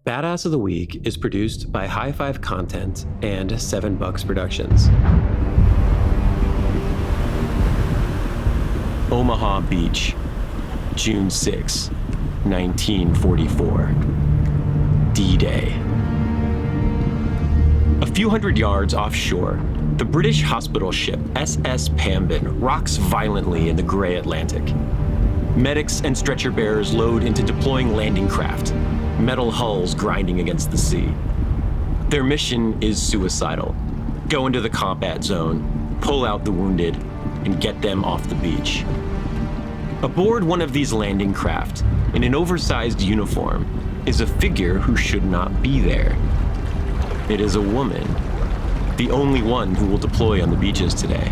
Badass of the Week is produced by High Five Content and $7 Productions. Omaha Beach, June 6, 1944. D-Day. A few hundred yards offshore, the British hospital ship SS Pambin rocks violently in the gray Atlantic. Medics and stretcher bearers load into deploying landing craft, metal hulls grinding against the sea. Their mission is suicidal. Go into the combat zone, pull out the wounded, and get them off the beach. Aboard one of these landing craft, in an oversized uniform, is a figure who should not be there. It is a woman, the only one who will deploy on the beaches today.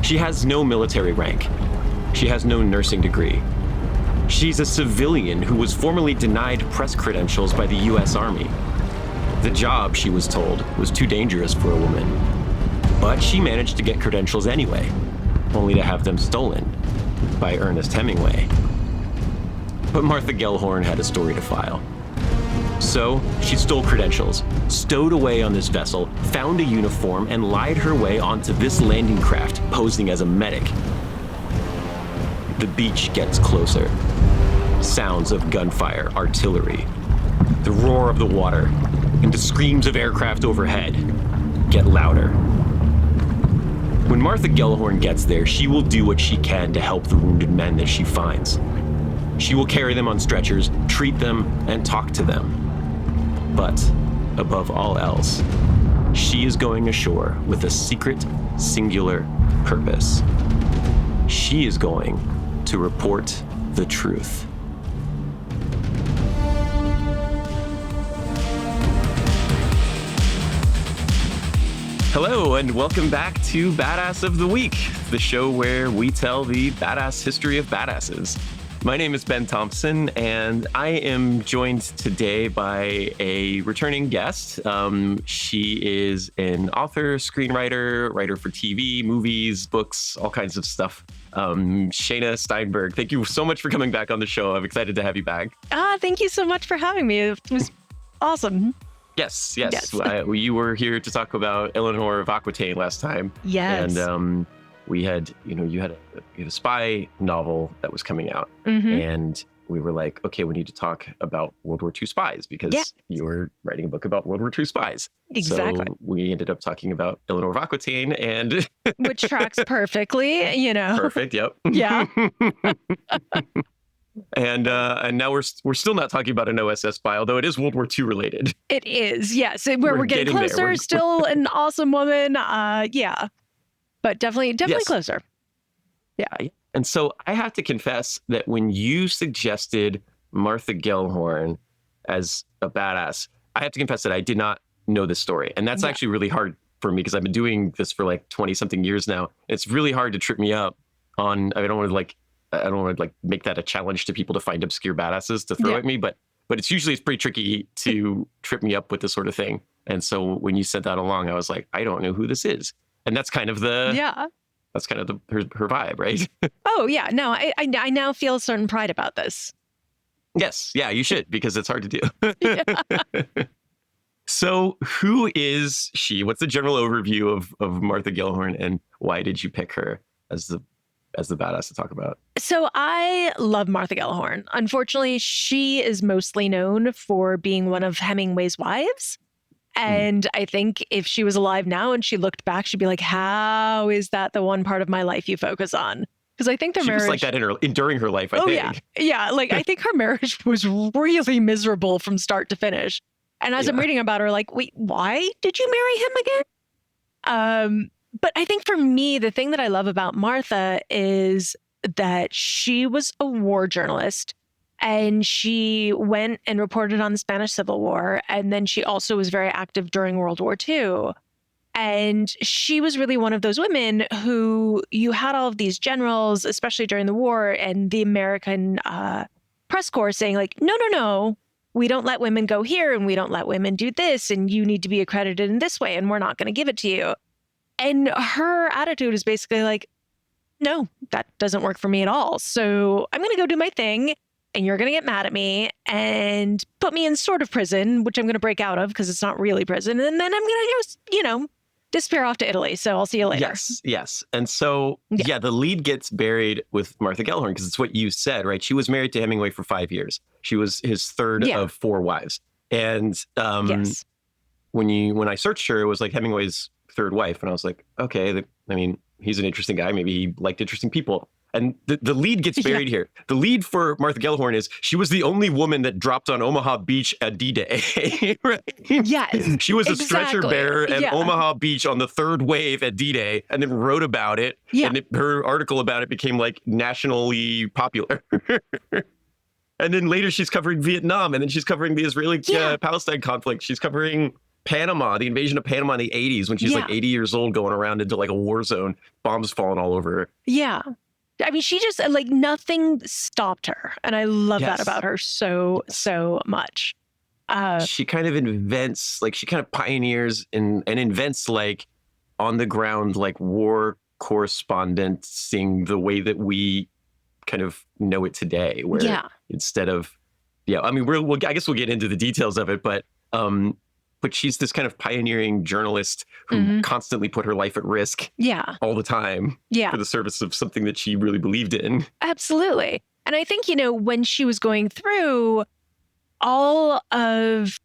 She has no military rank. She has no nursing degree. She's a civilian who was formally denied press credentials by the US Army. The job, she was told, was too dangerous for a woman. But she managed to get credentials anyway, only to have them stolen by Ernest Hemingway. But Martha Gellhorn had a story to file. So she stole credentials, stowed away on this vessel, found a uniform, and lied her way onto this landing craft, posing as a medic. The beach gets closer. Sounds of gunfire, artillery, the roar of the water, and the screams of aircraft overhead get louder. When Martha Gellhorn gets there, she will do what she can to help the wounded men that she finds. She will carry them on stretchers, treat them, and talk to them. But, above all else, she is going ashore with a secret, singular purpose. She is going to report the truth. Hello, and welcome back to Badass of the Week, the show where we tell the badass history of badasses. My name is Ben Thompson, and I am joined today by a returning guest. She is an author, screenwriter, writer for TV, movies, books, all kinds of stuff. Shaina Steinberg, thank you so much for coming back on the show. I'm excited to have you back. Thank you so much for having me. It was awesome. Yes. You were here to talk about Eleanor of Aquitaine last time. Yes. And we had, you had a spy novel that was coming out. Mm-hmm. And we were like, okay, we need to talk about World War II spies because you were writing a book about World War II spies. Exactly. So we ended up talking about Eleanor of Aquitaine and... Which tracks perfectly, Perfect, yep. Yeah. And now we're still not talking about an OSS spy, although it is World War II related. It is, yes. We're getting closer. There. Still an awesome woman. Yeah. But definitely closer. Yeah. And so I have to confess that when you suggested Martha Gellhorn as a badass, I have to confess that I did not know this story. And that's actually really hard for me because I've been doing this for like 20 something years now. It's really hard to trip me up on, I don't want to make that a challenge to people to find obscure badasses to throw at me, but it's pretty tricky to trip me up with this sort of thing. And so when you sent that along, I was like, I don't know who this is. And that's kind of her vibe, right? Oh yeah, no, I now feel a certain pride about this. Yes, yeah, you should, because it's hard to do. So who is she? What's the general overview of Martha Gellhorn, and why did you pick her as the badass to talk about? So I love Martha Gellhorn. Unfortunately, she is mostly known for being one of Hemingway's wives. And I think if she was alive now and she looked back, she'd be like, how is that the one part of my life you focus on? Because I think their marriage... She was like that during her life, I think. Yeah. Like, I think her marriage was really miserable from start to finish. And as I'm reading about her, like, wait, why did you marry him again? But I think for me, the thing that I love about Martha is that she was a war journalist. And she went and reported on the Spanish Civil War. And then she also was very active during World War II. And she was really one of those women who you had all of these generals, especially during the war, and the American press corps saying like, no, we don't let women go here and we don't let women do this. And you need to be accredited in this way and we're not going to give it to you. And her attitude is basically like, no, that doesn't work for me at all. So I'm going to go do my thing. and you're going to get mad at me and put me in sort of prison, which I'm going to break out of because it's not really prison. And then I'm going to just, disappear off to Italy. So I'll see you later. Yes. And so, the lead gets buried with Martha Gellhorn because it's what you said, right? She was married to Hemingway for 5 years. She was his third of 4 wives. And when I searched her, it was like Hemingway's third wife. And I was like, okay, he's an interesting guy. Maybe he liked interesting people. And the lead gets buried here. The lead for Martha Gellhorn is she was the only woman that dropped on Omaha Beach at D-Day, right? Yes. She was a stretcher bearer at Omaha Beach on the third wave at D-Day and then wrote about it. Yeah. And her article about it became like nationally popular. And then later she's covering Vietnam, and then she's covering the Israeli-Palestine conflict. She's covering Panama, the invasion of Panama in the 80s when she's like 80 years old going around into like a war zone, bombs falling all over her. Yeah. I mean, she just like nothing stopped her. And I love that about her so much. She kind of invents, like she kind of pioneers and invents like on the ground, like war correspondenting the way that we kind of know it today, where instead of, I mean, I guess we'll get into the details of it, but she's this kind of pioneering journalist who constantly put her life at risk all the time for the service of something that she really believed in. Absolutely. And I think, when she was going through all of,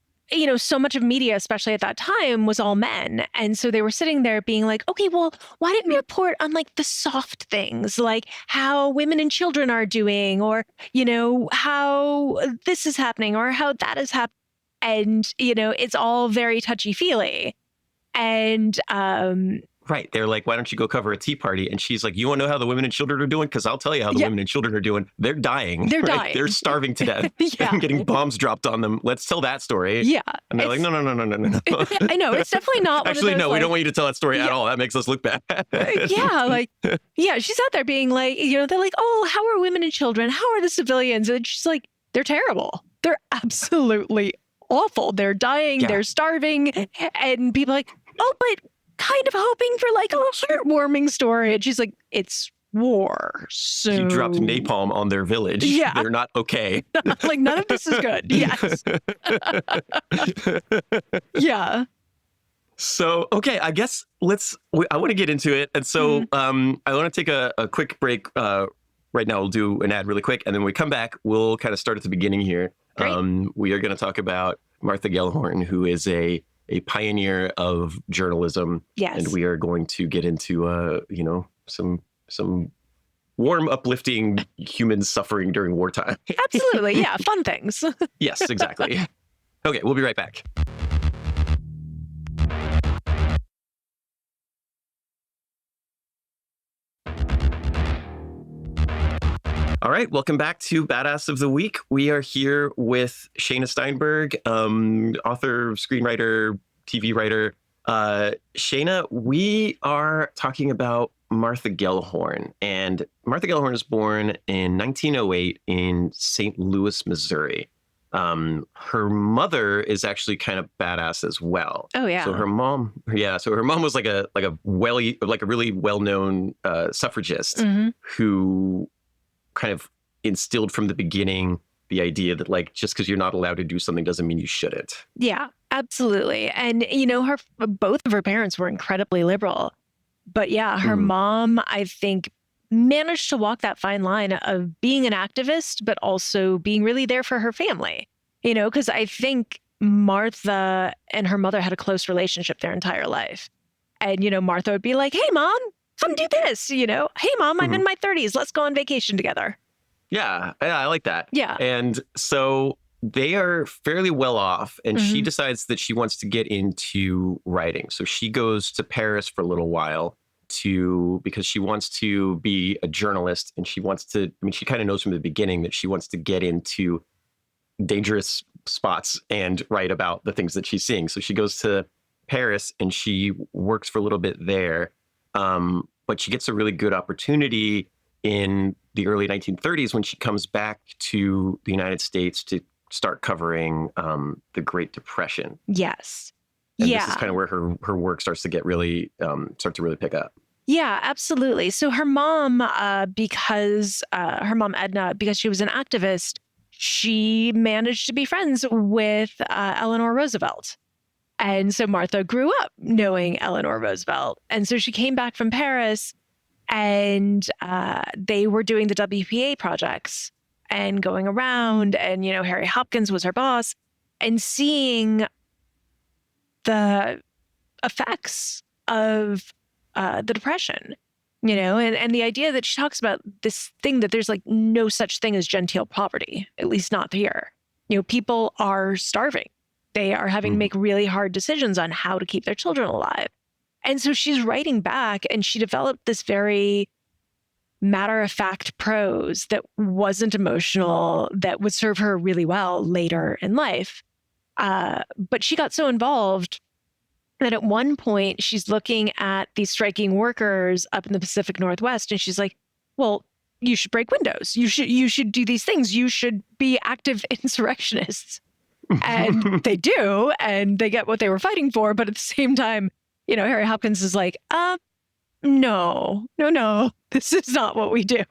so much of media, especially at that time, was all men. And so they were sitting there being like, okay, well, why didn't we report on like the soft things, like how women and children are doing, or, how this is happening or how that is happening. And, it's all very touchy-feely. And right. They're like, why don't you go cover a tea party? And she's like, you want to know how the women and children are doing? Because I'll tell you how the women and children are doing. They're dying. They're dying. They're starving to death. And getting bombs dropped on them. Let's tell that story. Yeah. And they're like, no. I know. It's definitely not Actually, one of those, no, we don't want you to tell that story at all. That makes us look bad. She's out there being like, they're like, oh, how are women and children? How are the civilians? And she's like, they're terrible. They're absolutely awful. They're dying. They're starving. And people are like, oh, but kind of hoping for like a heartwarming story. And she's like, it's war. So you dropped napalm on their village. Yeah. They're not okay. Like none of this is good. Yes. Yeah. So, okay, I guess I want to get into it. And so I want to take a quick break. Right now, we'll do an ad really quick. And then when we come back, we'll kind of start at the beginning here. We are going to talk about Martha Gellhorn, who is a pioneer of journalism. Yes. And we are going to get into, some warm, uplifting human suffering during wartime. Absolutely. Yeah. Fun things. Yes, exactly. Okay, we'll be right back. All right, welcome back to Badass of the Week. We are here with Shaina Steinberg, author, screenwriter, TV writer. Shaina, we are talking about Martha Gellhorn. And Martha Gellhorn was born in 1908 in St. Louis, Missouri. Her mother is actually kind of badass as well. Oh, yeah. So her mom was like a really well-known suffragist who kind of instilled from the beginning the idea that like just because you're not allowed to do something doesn't mean you shouldn't. Yeah, absolutely. And both of her parents were incredibly liberal. But her mom, I think, managed to walk that fine line of being an activist, but also being really there for her family. Because I think Martha and her mother had a close relationship their entire life. And, Martha would be like, hey, Mom, come do this, Hey, Mom, I'm in my 30s. Let's go on vacation together. Yeah, I like that. Yeah. And so they are fairly well off, and she decides that she wants to get into writing. So she goes to Paris for a little while because she wants to be a journalist, and she kind of knows from the beginning that she wants to get into dangerous spots and write about the things that she's seeing. So she goes to Paris and she works for a little bit there. But she gets a really good opportunity in the early 1930s when she comes back to the United States to start covering the Great Depression. Yes. And this is kind of where her work starts to get really pick up. Yeah, absolutely. So her mom, because her mom Edna, because she was an activist, she managed to be friends with Eleanor Roosevelt. And so Martha grew up knowing Eleanor Roosevelt. And so she came back from Paris and they were doing the WPA projects and going around. And, Harry Hopkins was her boss, and seeing the effects of the Depression, and the idea that she talks about this thing that there's like no such thing as genteel poverty, at least not here. People are starving. They are having to make really hard decisions on how to keep their children alive. And so she's writing back, and she developed this very matter-of-fact prose that wasn't emotional, that would serve her really well later in life. But she got so involved that at one point she's looking at these striking workers up in the Pacific Northwest, and she's like, well, you should break windows. You should do these things. You should be active insurrectionists. And they do, and they get what they were fighting for. But at the same time, Harry Hopkins is like, no, this is not what we do.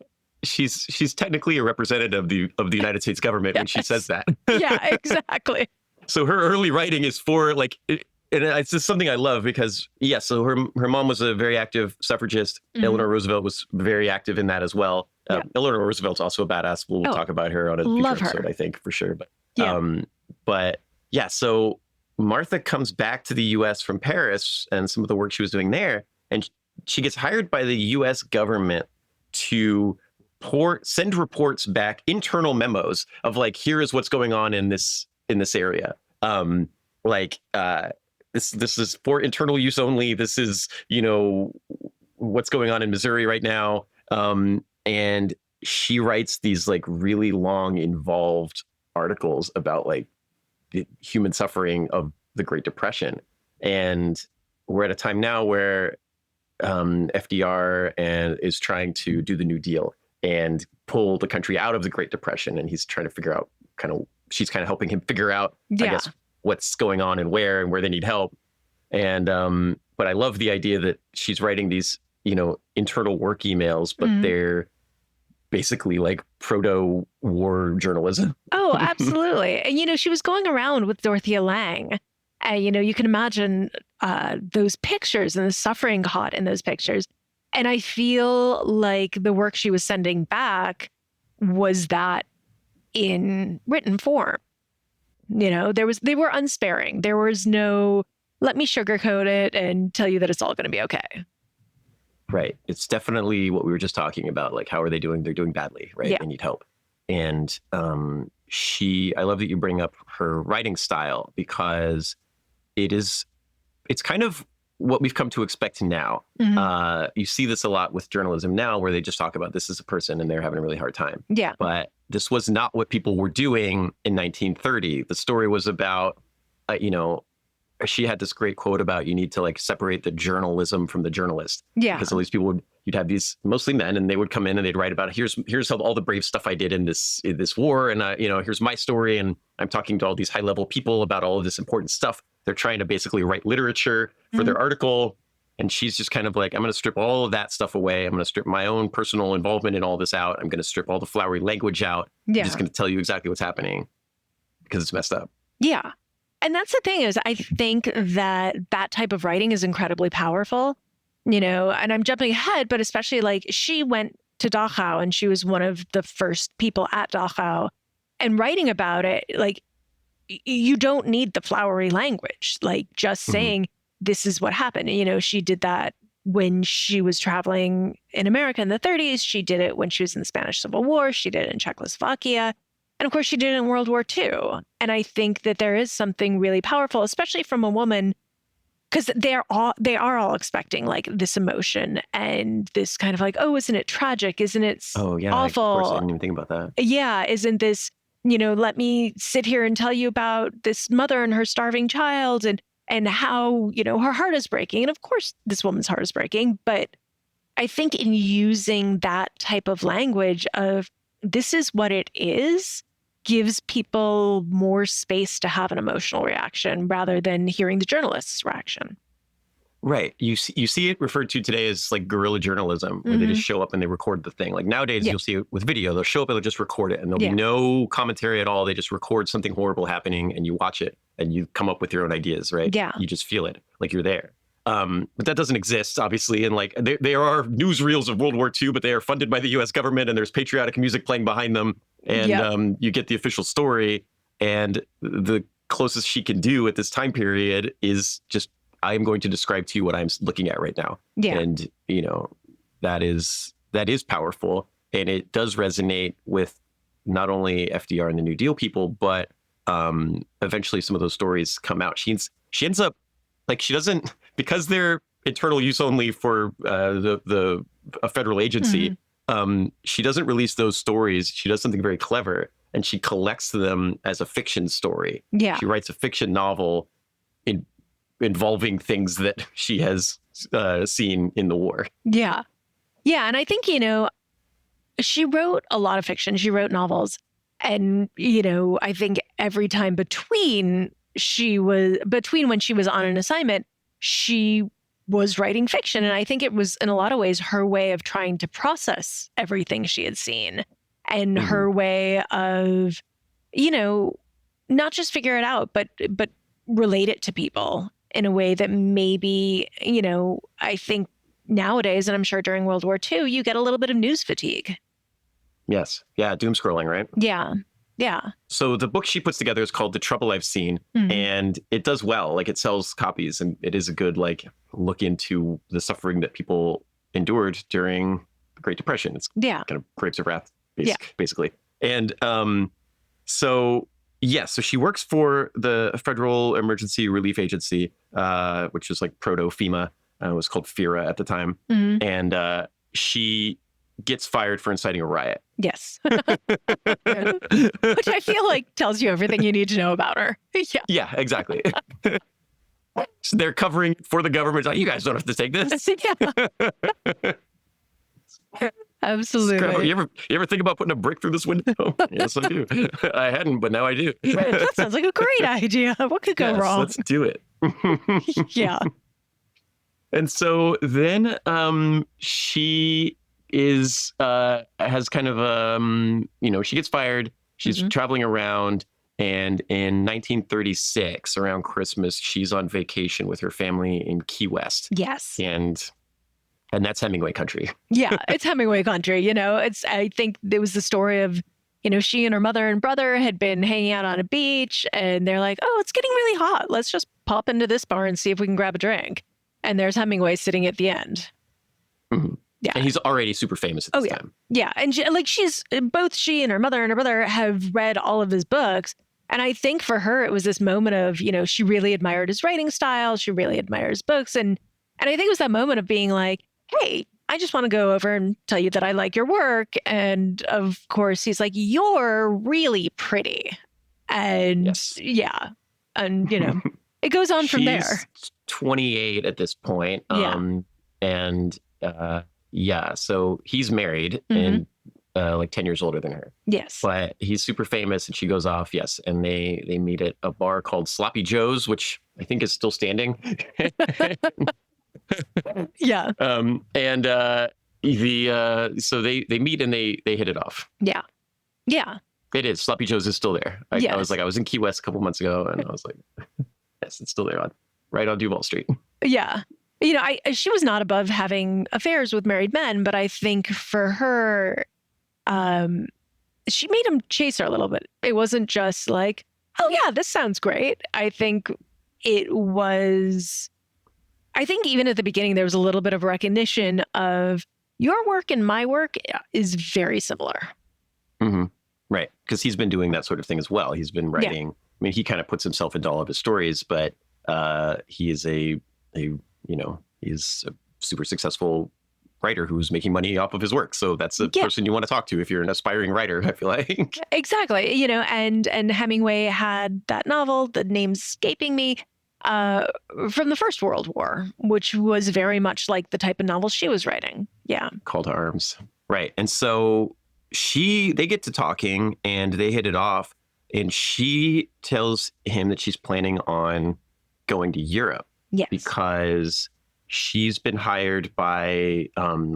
She's technically a representative of the United States government when she says that. Yeah, exactly. So her early writing is for and it's just something I love because, so her mom was a very active suffragist. Eleanor Roosevelt was very active in that as well. Eleanor Roosevelt's also a badass. We'll talk about her on a future episode, I think, for sure. But so Martha comes back to the U.S. from Paris and some of the work she was doing there, and she gets hired by the U.S. government to send reports back, internal memos of like, here is what's going on in this area. This is for internal use only. This is, what's going on in Missouri right now. And she writes these like really long, involved articles about like the human suffering of the Great Depression. And we're at a time now where FDR is trying to do the New Deal and pull the country out of the Great Depression. And he's trying to figure out she's kind of helping him figure out, I guess, what's going on and where they need help. And but I love the idea that she's writing these, internal work emails, but they're basically like proto-war journalism. Oh, absolutely. And, she was going around with Dorothea Lange. And, you can imagine those pictures and the suffering caught in those pictures. And I feel like the work she was sending back was that in written form. They were unsparing. There was no, let me sugarcoat it and tell you that it's all going to be okay. Right. It's definitely what we were just talking about. Like, how are they doing? They're doing badly, right? They need help. And I love that you bring up her writing style because it's kind of what we've come to expect now. You see this a lot with journalism now where they just talk about this as a person and they're having a really hard time. Yeah. But this was not what people were doing in 1930. The story was about, she had this great quote about you need to like separate the journalism from the journalist. Yeah. Because all these people you'd have these mostly men and they would come in and they'd write about here's how all the brave stuff I did in this war. And here's my story. And I'm talking to all these high level people about all of this important stuff. They're trying to basically write literature for their article. And she's just kind of like, I'm going to strip all of that stuff away. I'm going to strip my own personal involvement in all this out. I'm going to strip all the flowery language out. Yeah. I'm just going to tell you exactly what's happening because it's messed up. Yeah. And that's the thing is I think that type of writing is incredibly powerful, and I'm jumping ahead, but especially like she went to Dachau and she was one of the first people at Dachau and writing about it. Like you don't need the flowery language, like just saying this is what happened. She did that when she was traveling in America in the 30s. She did it when she was in the Spanish Civil War. She did it in Czechoslovakia. And of course, she did it in World War II. And I think that there is something really powerful, especially from a woman, because they are all expecting like this emotion and this kind of like, oh, isn't it tragic? Isn't it awful? Of course, I didn't even think about that. Yeah, isn't this, let me sit here and tell you about this mother and her starving child and how, her heart is breaking. And of course, this woman's heart is breaking. But I think in using that type of language of this is what it is, gives people more space to have an emotional reaction rather than hearing the journalist's reaction. Right. You see it referred to today as like guerrilla journalism, where they just show up and they record the thing. Like nowadays, you'll see it with video. They'll show up and they'll just record it, and there'll be no commentary at all. They just record something horrible happening, and you watch it, and you come up with your own ideas, right? Yeah. You just feel it, like you're there. But that doesn't exist, obviously. And like there are newsreels of World War II, but they are funded by the U.S. government, and there's patriotic music playing behind them, and you get the official story. And the closest she can do at this time period is just, I am going to describe to you what I'm looking at right now. Yeah. And, you know, that is powerful. And it does resonate with not only FDR and the New Deal people, but eventually some of those stories come out. She ends up, like, she doesn't, because they're internal use only for a federal agency, she doesn't release those stories. She does something very clever, and she collects them as a fiction story. Yeah. She writes a fiction novel involving things that she has seen in the war. Yeah. Yeah. And I think, you know, she wrote a lot of fiction. She wrote novels. And, you know, I think every time between when she was on an assignment, she was writing fiction. And I think it was in a lot of ways her way of trying to process everything she had seen, and her way of, you know, not just figure it out, but relate it to people in a way that maybe, you know, I think nowadays, and I'm sure during World War II, you get a little bit of news fatigue. Yes. Yeah. Doom scrolling, right? Yeah. Yeah. So the book she puts together is called The Trouble I've Seen, and it does well. Like, it sells copies, and it is a good, like, look into the suffering that people endured during the Great Depression. It's kind of Grapes of Wrath, basically. And so she works for the Federal Emergency Relief Agency, which was like proto-FEMA. It was called FERA at the time. And she gets fired for inciting a riot. Yes. Which I feel like tells you everything you need to know about her. Yeah, exactly. So they're covering for the government. Like, you guys don't have to take this. Absolutely. You ever think about putting a brick through this window? Yes, I do. I hadn't, but now I do. That sounds like a great idea. What could go wrong? Let's do it. Yeah. And so then she has kind of you know, she gets fired. She's traveling around, and in 1936, around Christmas, she's on vacation with her family in Key West. Yes. And that's Hemingway country. Yeah, it's Hemingway country. You know, I think there was the story of, you know, she and her mother and brother had been hanging out on a beach, and they're like, oh, it's getting really hot. Let's just pop into this bar and see if we can grab a drink. And there's Hemingway sitting at the end. Yeah. And he's already super famous at this time. Yeah. And both she and her mother and her brother have read all of his books. And I think for her, it was this moment of, you know, she really admired his writing style. She really admired his books. And I think it was that moment of being like, hey, I just want to go over and tell you that I like your work. And of course, he's like, you're really pretty. And and, you know, it goes on from there. She's 28 at this point. So he's married and like 10 years older than her. Yes. But he's super famous, and she goes off. Yes. And they meet at a bar called Sloppy Joe's, which I think is still standing. Yeah. So they meet and they hit it off. Yeah. Yeah. It is. Sloppy Joe's is still there. I was in Key West a couple months ago, and I was like, yes, it's still there right on Duval Street. Yeah. You know, she was not above having affairs with married men, but I think for her, she made him chase her a little bit. It wasn't just like, oh yeah, this sounds great. I think even at the beginning, there was a little bit of recognition of your work and my work is very similar. Right. Because he's been doing that sort of thing as well. He's been writing. Yeah. I mean, he kind of puts himself into all of his stories, but he is he's a super successful writer who's making money off of his work. So that's the person you want to talk to if you're an aspiring writer, I feel like. Exactly. You know, and Hemingway had that novel, the name's escaping me, from the First World War, which was very much like the type of novel she was writing. Yeah. Call to Arms. Right. And so they get to talking and they hit it off, and she tells him that she's planning on going to Europe. Yes. Because she's been hired by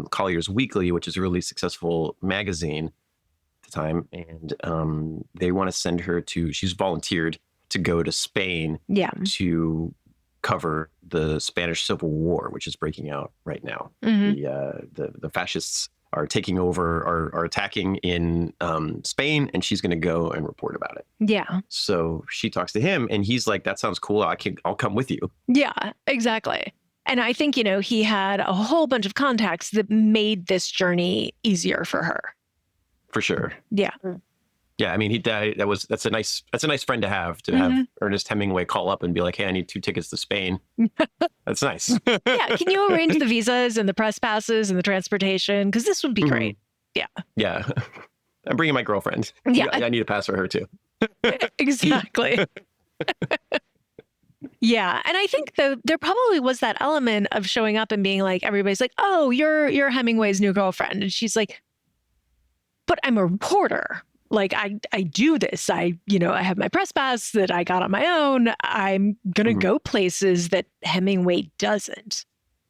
Collier's Weekly, which is a really successful magazine at the time. And they want to send her she's volunteered to go to Spain to cover the Spanish Civil War, which is breaking out right now. The fascists are taking over, are attacking in Spain, and she's going to go and report about it. Yeah. So she talks to him, and he's like, "That sounds cool. I'll come with you." Yeah, exactly. And I think, he had a whole bunch of contacts that made this journey easier for her. For sure. Yeah. Yeah, I mean, that's a nice friend to have Ernest Hemingway call up and be like, "Hey, I need 2 tickets to Spain." That's nice. Yeah, can you arrange the visas and the press passes and the transportation? Because this would be great. Yeah. Yeah, I'm bringing my girlfriend. Yeah, I need a pass for her too. Exactly. Yeah, and I think though there probably was that element of showing up and being like, everybody's like, "Oh, you're Hemingway's new girlfriend," and she's like, "But I'm a reporter. Like I do this. I have my press pass that I got on my own. I'm gonna go places that Hemingway doesn't."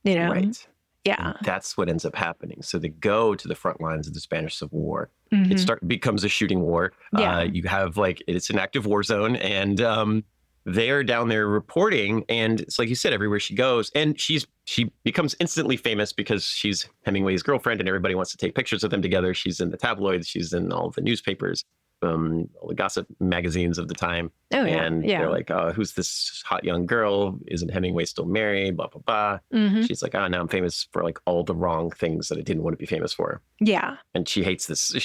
Right. Yeah. And that's what ends up happening. So they go to the front lines of the Spanish Civil War. It becomes a shooting war. Yeah. You have it's an active war zone, and they're down there reporting, and it's like you said, everywhere she goes, and she becomes instantly famous because she's Hemingway's girlfriend, and everybody wants to take pictures of them together. She's in the tabloids, she's in all the newspapers, all the gossip magazines of the time. Oh, yeah. And they're like, "Oh, who's this hot young girl? Isn't Hemingway still married? Blah, blah, blah." She's like, "Oh, now I'm famous for all the wrong things that I didn't want to be famous for." Yeah. And she hates this.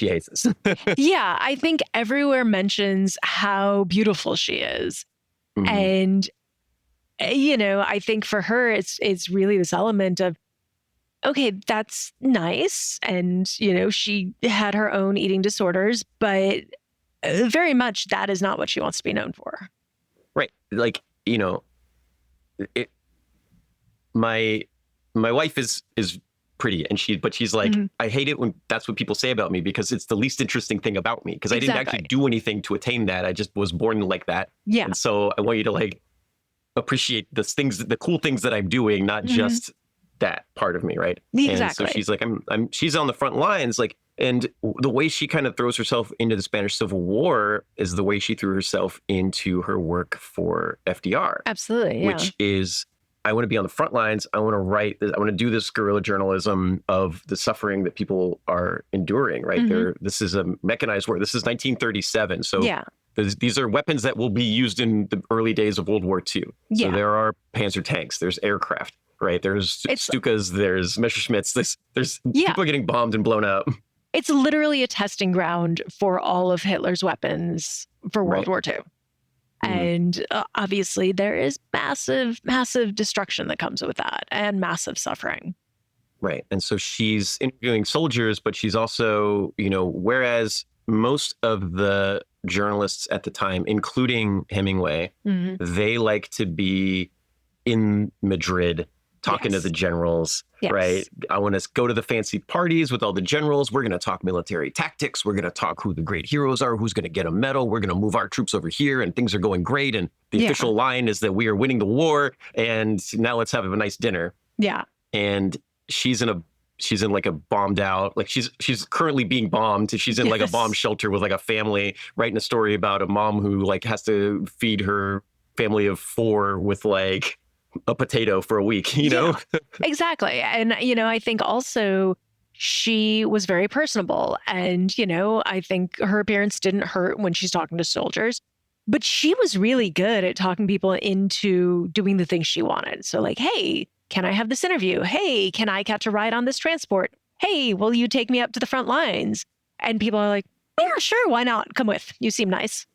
Yeah, I think everywhere mentions how beautiful she is. And, I think for her, it's really this element of, okay, that's nice. And, she had her own eating disorders, but very much that is not what she wants to be known for. Right. My wife is pretty, but she's like, "I hate it when that's what people say about me because it's the least interesting thing about me because I didn't actually do anything to attain that. I just was born like that." Yeah. And so I want you to appreciate the cool things that I'm doing, not just that part of me, right? Exactly. And so she's like, she's on the front lines, and the way she kind of throws herself into the Spanish Civil War is the way she threw herself into her work for FDR. Absolutely, yeah. Which is, I want to be on the front lines. I want to write. I want to do this guerrilla journalism of the suffering that people are enduring. Right there. This is a mechanized war. This is 1937. So these are weapons that will be used in the early days of World War II. Yeah. So there are Panzer tanks. There's aircraft. Right. There's Stukas. There's Messerschmitts. There's people getting bombed and blown up. It's literally a testing ground for all of Hitler's weapons for World War II. And obviously there is massive, massive destruction that comes with that and massive suffering. Right. And so she's interviewing soldiers, but she's also, whereas most of the journalists at the time, including Hemingway, they like to be in Madrid talking to the generals, right? I want to go to the fancy parties with all the generals. We're going to talk military tactics. We're going to talk who the great heroes are, who's going to get a medal. We're going to move our troops over here and things are going great. And the official line is that we are winning the war. And now let's have a nice dinner. Yeah. And she's in a bombed out, she's currently being bombed. She's in a bomb shelter with a family, writing a story about a mom who has to feed her family of 4 with a potato for a week, know? Exactly. And, I think also she was very personable. And, I think her appearance didn't hurt when she's talking to soldiers. But she was really good at talking people into doing the things she wanted. So hey, can I have this interview? Hey, can I catch a ride on this transport? Hey, will you take me up to the front lines? And people are like, yeah, sure. Why not? Come with. You seem nice.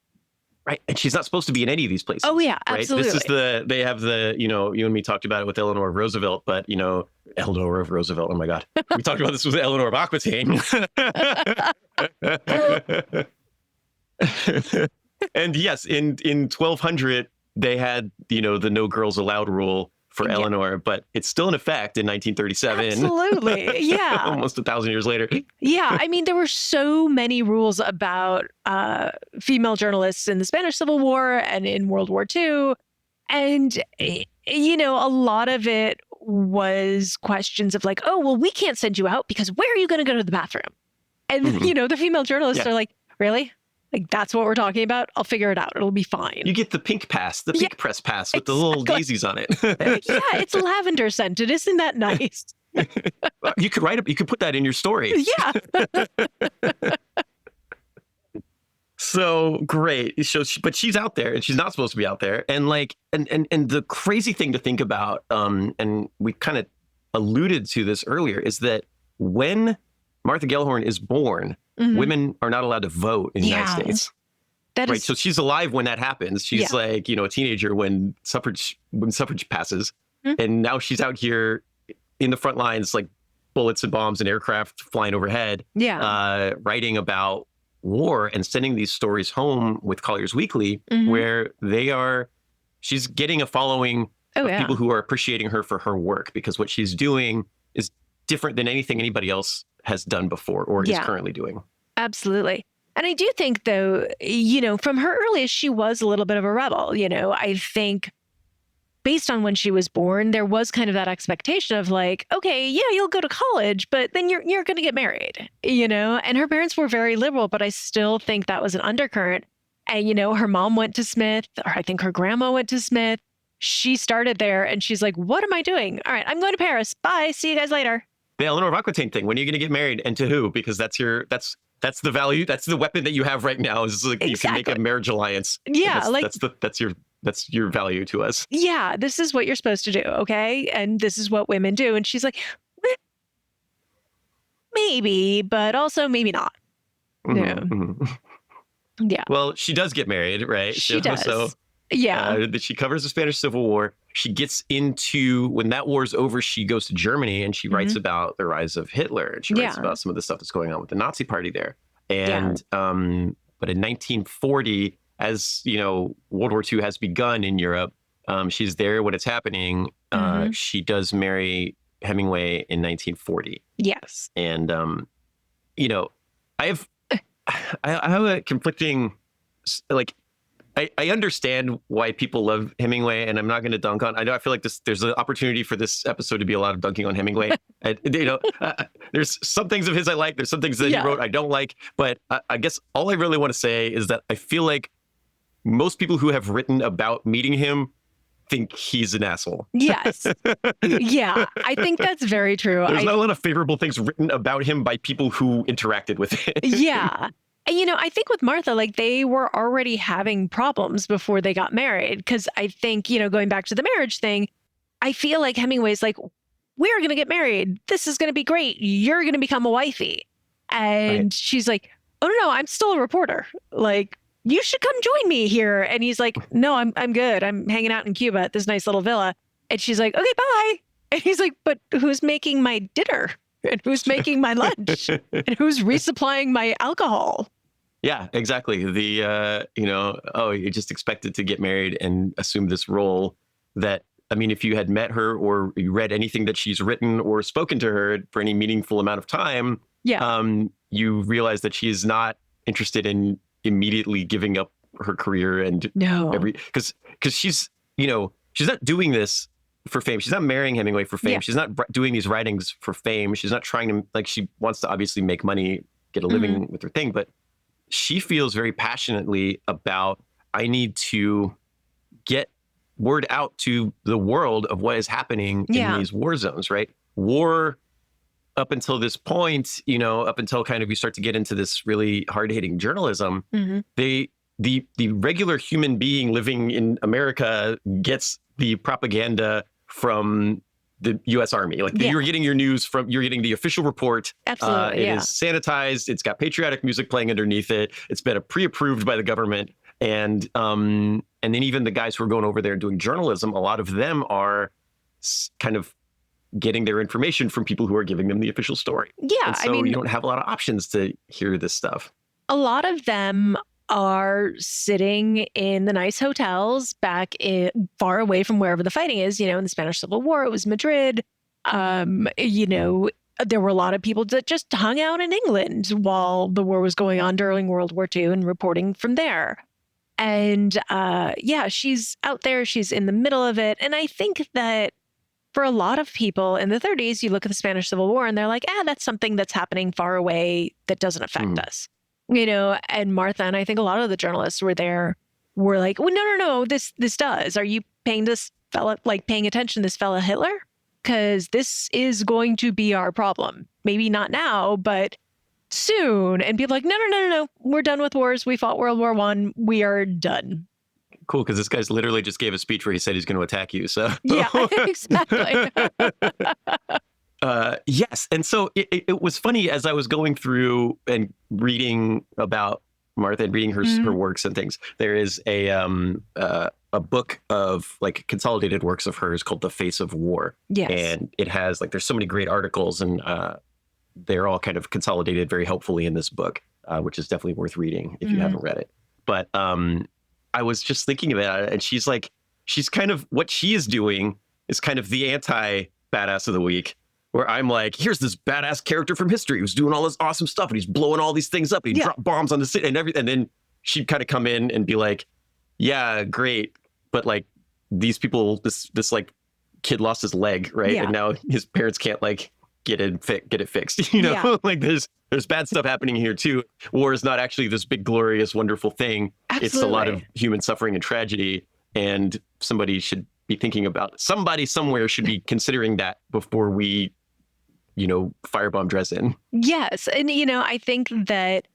Right. And she's not supposed to be in any of these places. Oh, yeah, right? absolutely. This is they have you and me talked about it with Eleanor Roosevelt, but, Eleanor of Roosevelt. Oh, my God. We talked about this with Eleanor of Aquitaine. And yes, in 1200, they had, the no girls allowed rule for Eleanor, but it's still in effect in 1937. Absolutely. Yeah. Almost 1,000 years later. Yeah. I mean, there were so many rules about female journalists in the Spanish Civil War and in World War II. And, a lot of it was questions of like, oh, well, we can't send you out because where are you going to go to the bathroom? And, the female journalists are like, really? Like, that's what we're talking about? I'll figure it out. It'll be fine. You get the pink pass, the pink press pass with the little daisies on it. Yeah, it's lavender scented. Isn't that nice? You could you could put that in your story. Yeah. So great. So, but she's out there and she's not supposed to be out there. And like, and the crazy thing to think about, and we kind of alluded to this earlier, is that when Martha Gellhorn is born, women are not allowed to vote in the United States. Right. So she's alive when that happens. She's like, a teenager when suffrage passes. And now she's out here in the front lines, like bullets and bombs and aircraft flying overhead, writing about war and sending these stories home with Collier's Weekly, where she's getting a following of people who are appreciating her for her work, because what she's doing is different than anything anybody else has done before or is currently doing. Absolutely. And I do think, though, from her earliest, she was a little bit of a rebel. I think based on when she was born, there was kind of that expectation of like, okay, yeah, you'll go to college, but then you're going to get married, and her parents were very liberal, but I still think that was an undercurrent. And, her mom went to Smith, or I think her grandma went to Smith. She started there and she's like, what am I doing? All right, I'm going to Paris. Bye. See you guys later. The Eleanor of Aquitaine thing. When are you going to get married and to who? Because that's the value. That's the weapon that you have right now, is like you can make a marriage alliance. Yeah. That's your value to us. Yeah. This is what you're supposed to do. Okay. And this is what women do. And she's like, maybe, but also maybe not. Yeah. Well, she does get married, right? She does. So, she covers the Spanish Civil War. She gets into, when that war's over, she goes to Germany and she writes about the rise of Hitler. And she writes about some of the stuff that's going on with the Nazi Party there. And, but in 1940, as, World War II has begun in Europe, she's there when it's happening. She does marry Hemingway in 1940. Yes. And, I have a conflicting, like, I understand why people love Hemingway, and I'm not going to dunk on. I feel like there's an opportunity for this episode to be a lot of dunking on Hemingway. There's some things of his I like. There's some things that he wrote I don't like. But I guess all I really want to say is that I feel like most people who have written about meeting him think he's an asshole. Yes. Yeah, I think that's very true. There's not a lot of favorable things written about him by people who interacted with him. Yeah. And, I think with Martha, like, they were already having problems before they got married. Because I think, going back to the marriage thing, I feel like Hemingway's like, we're going to get married. This is going to be great. You're going to become a wifey. And she's like, oh, no, I'm still a reporter. Like, you should come join me here. And he's like, no, I'm good. I'm hanging out in Cuba at this nice little villa. And she's like, okay, bye. And he's like, but who's making my dinner? And who's making my lunch? And who's resupplying my alcohol? Yeah, exactly. You just expected to get married and assume this role that, I mean, if you had met her or you read anything that she's written or spoken to her for any meaningful amount of time, you realize that she is not interested in immediately giving up her career and because she's not doing this for fame. She's not marrying Hemingway for fame. She's not doing these writings for fame. She's not trying to, like, she wants to obviously make money, get a living with her thing, but she feels very passionately about, I need to get word out to the world of what is happening in these war zones, right? War, up until this point, up until kind of you start to get into this really hard-hitting journalism, the regular human being living in America gets the propaganda from the U.S. Army. Like, you're getting your news you're getting the official report. Absolutely, It is sanitized. It's got patriotic music playing underneath it. It's been pre-approved by the government. And then even the guys who are going over there and doing journalism, a lot of them are kind of getting their information from people who are giving them the official story. Yeah. And so you don't have a lot of options to hear this stuff. A lot of them are sitting in the nice hotels far away from wherever the fighting is. In the Spanish Civil War, it was Madrid. There were a lot of people that just hung out in England while the war was going on during World War II and reporting from there. And she's out there. She's in the middle of it. And I think that for a lot of people in the 30s, you look at the Spanish Civil War and they're like, that's something that's happening far away that doesn't affect us. And Martha, and I think a lot of the journalists were like, well, no, this does. Are you paying attention to this fella Hitler? Because this is going to be our problem. Maybe not now, but soon. And people are like, no. We're done with wars. We fought World War I. We are done. Cool, because this guy's literally just gave a speech where he said he's going to attack you. So yeah, exactly. Yes. And so it was funny as I was going through and reading about Martha and reading her works and things. There is a book of like consolidated works of hers called The Face of War. Yes. And it has there's so many great articles, and they're all kind of consolidated very helpfully in this book, which is definitely worth reading if you haven't read it. But I was just thinking about it, and she's kind of, what she is doing is kind of the anti-badass of the week, where I'm like, here's this badass character from history who's doing all this awesome stuff, and he's blowing all these things up, and he dropped bombs on the city and everything. And then she'd kind of come in and be like, yeah, great, but like these people, this like kid lost his leg, right? Yeah. And now his parents can't like get it fixed, like there's bad stuff happening here too. War is not actually this big, glorious, wonderful thing. Absolutely. It's a lot of human suffering and tragedy. And somebody should be thinking about, somebody somewhere should be considering that before we, firebomb Dresden. Yes. And, I think that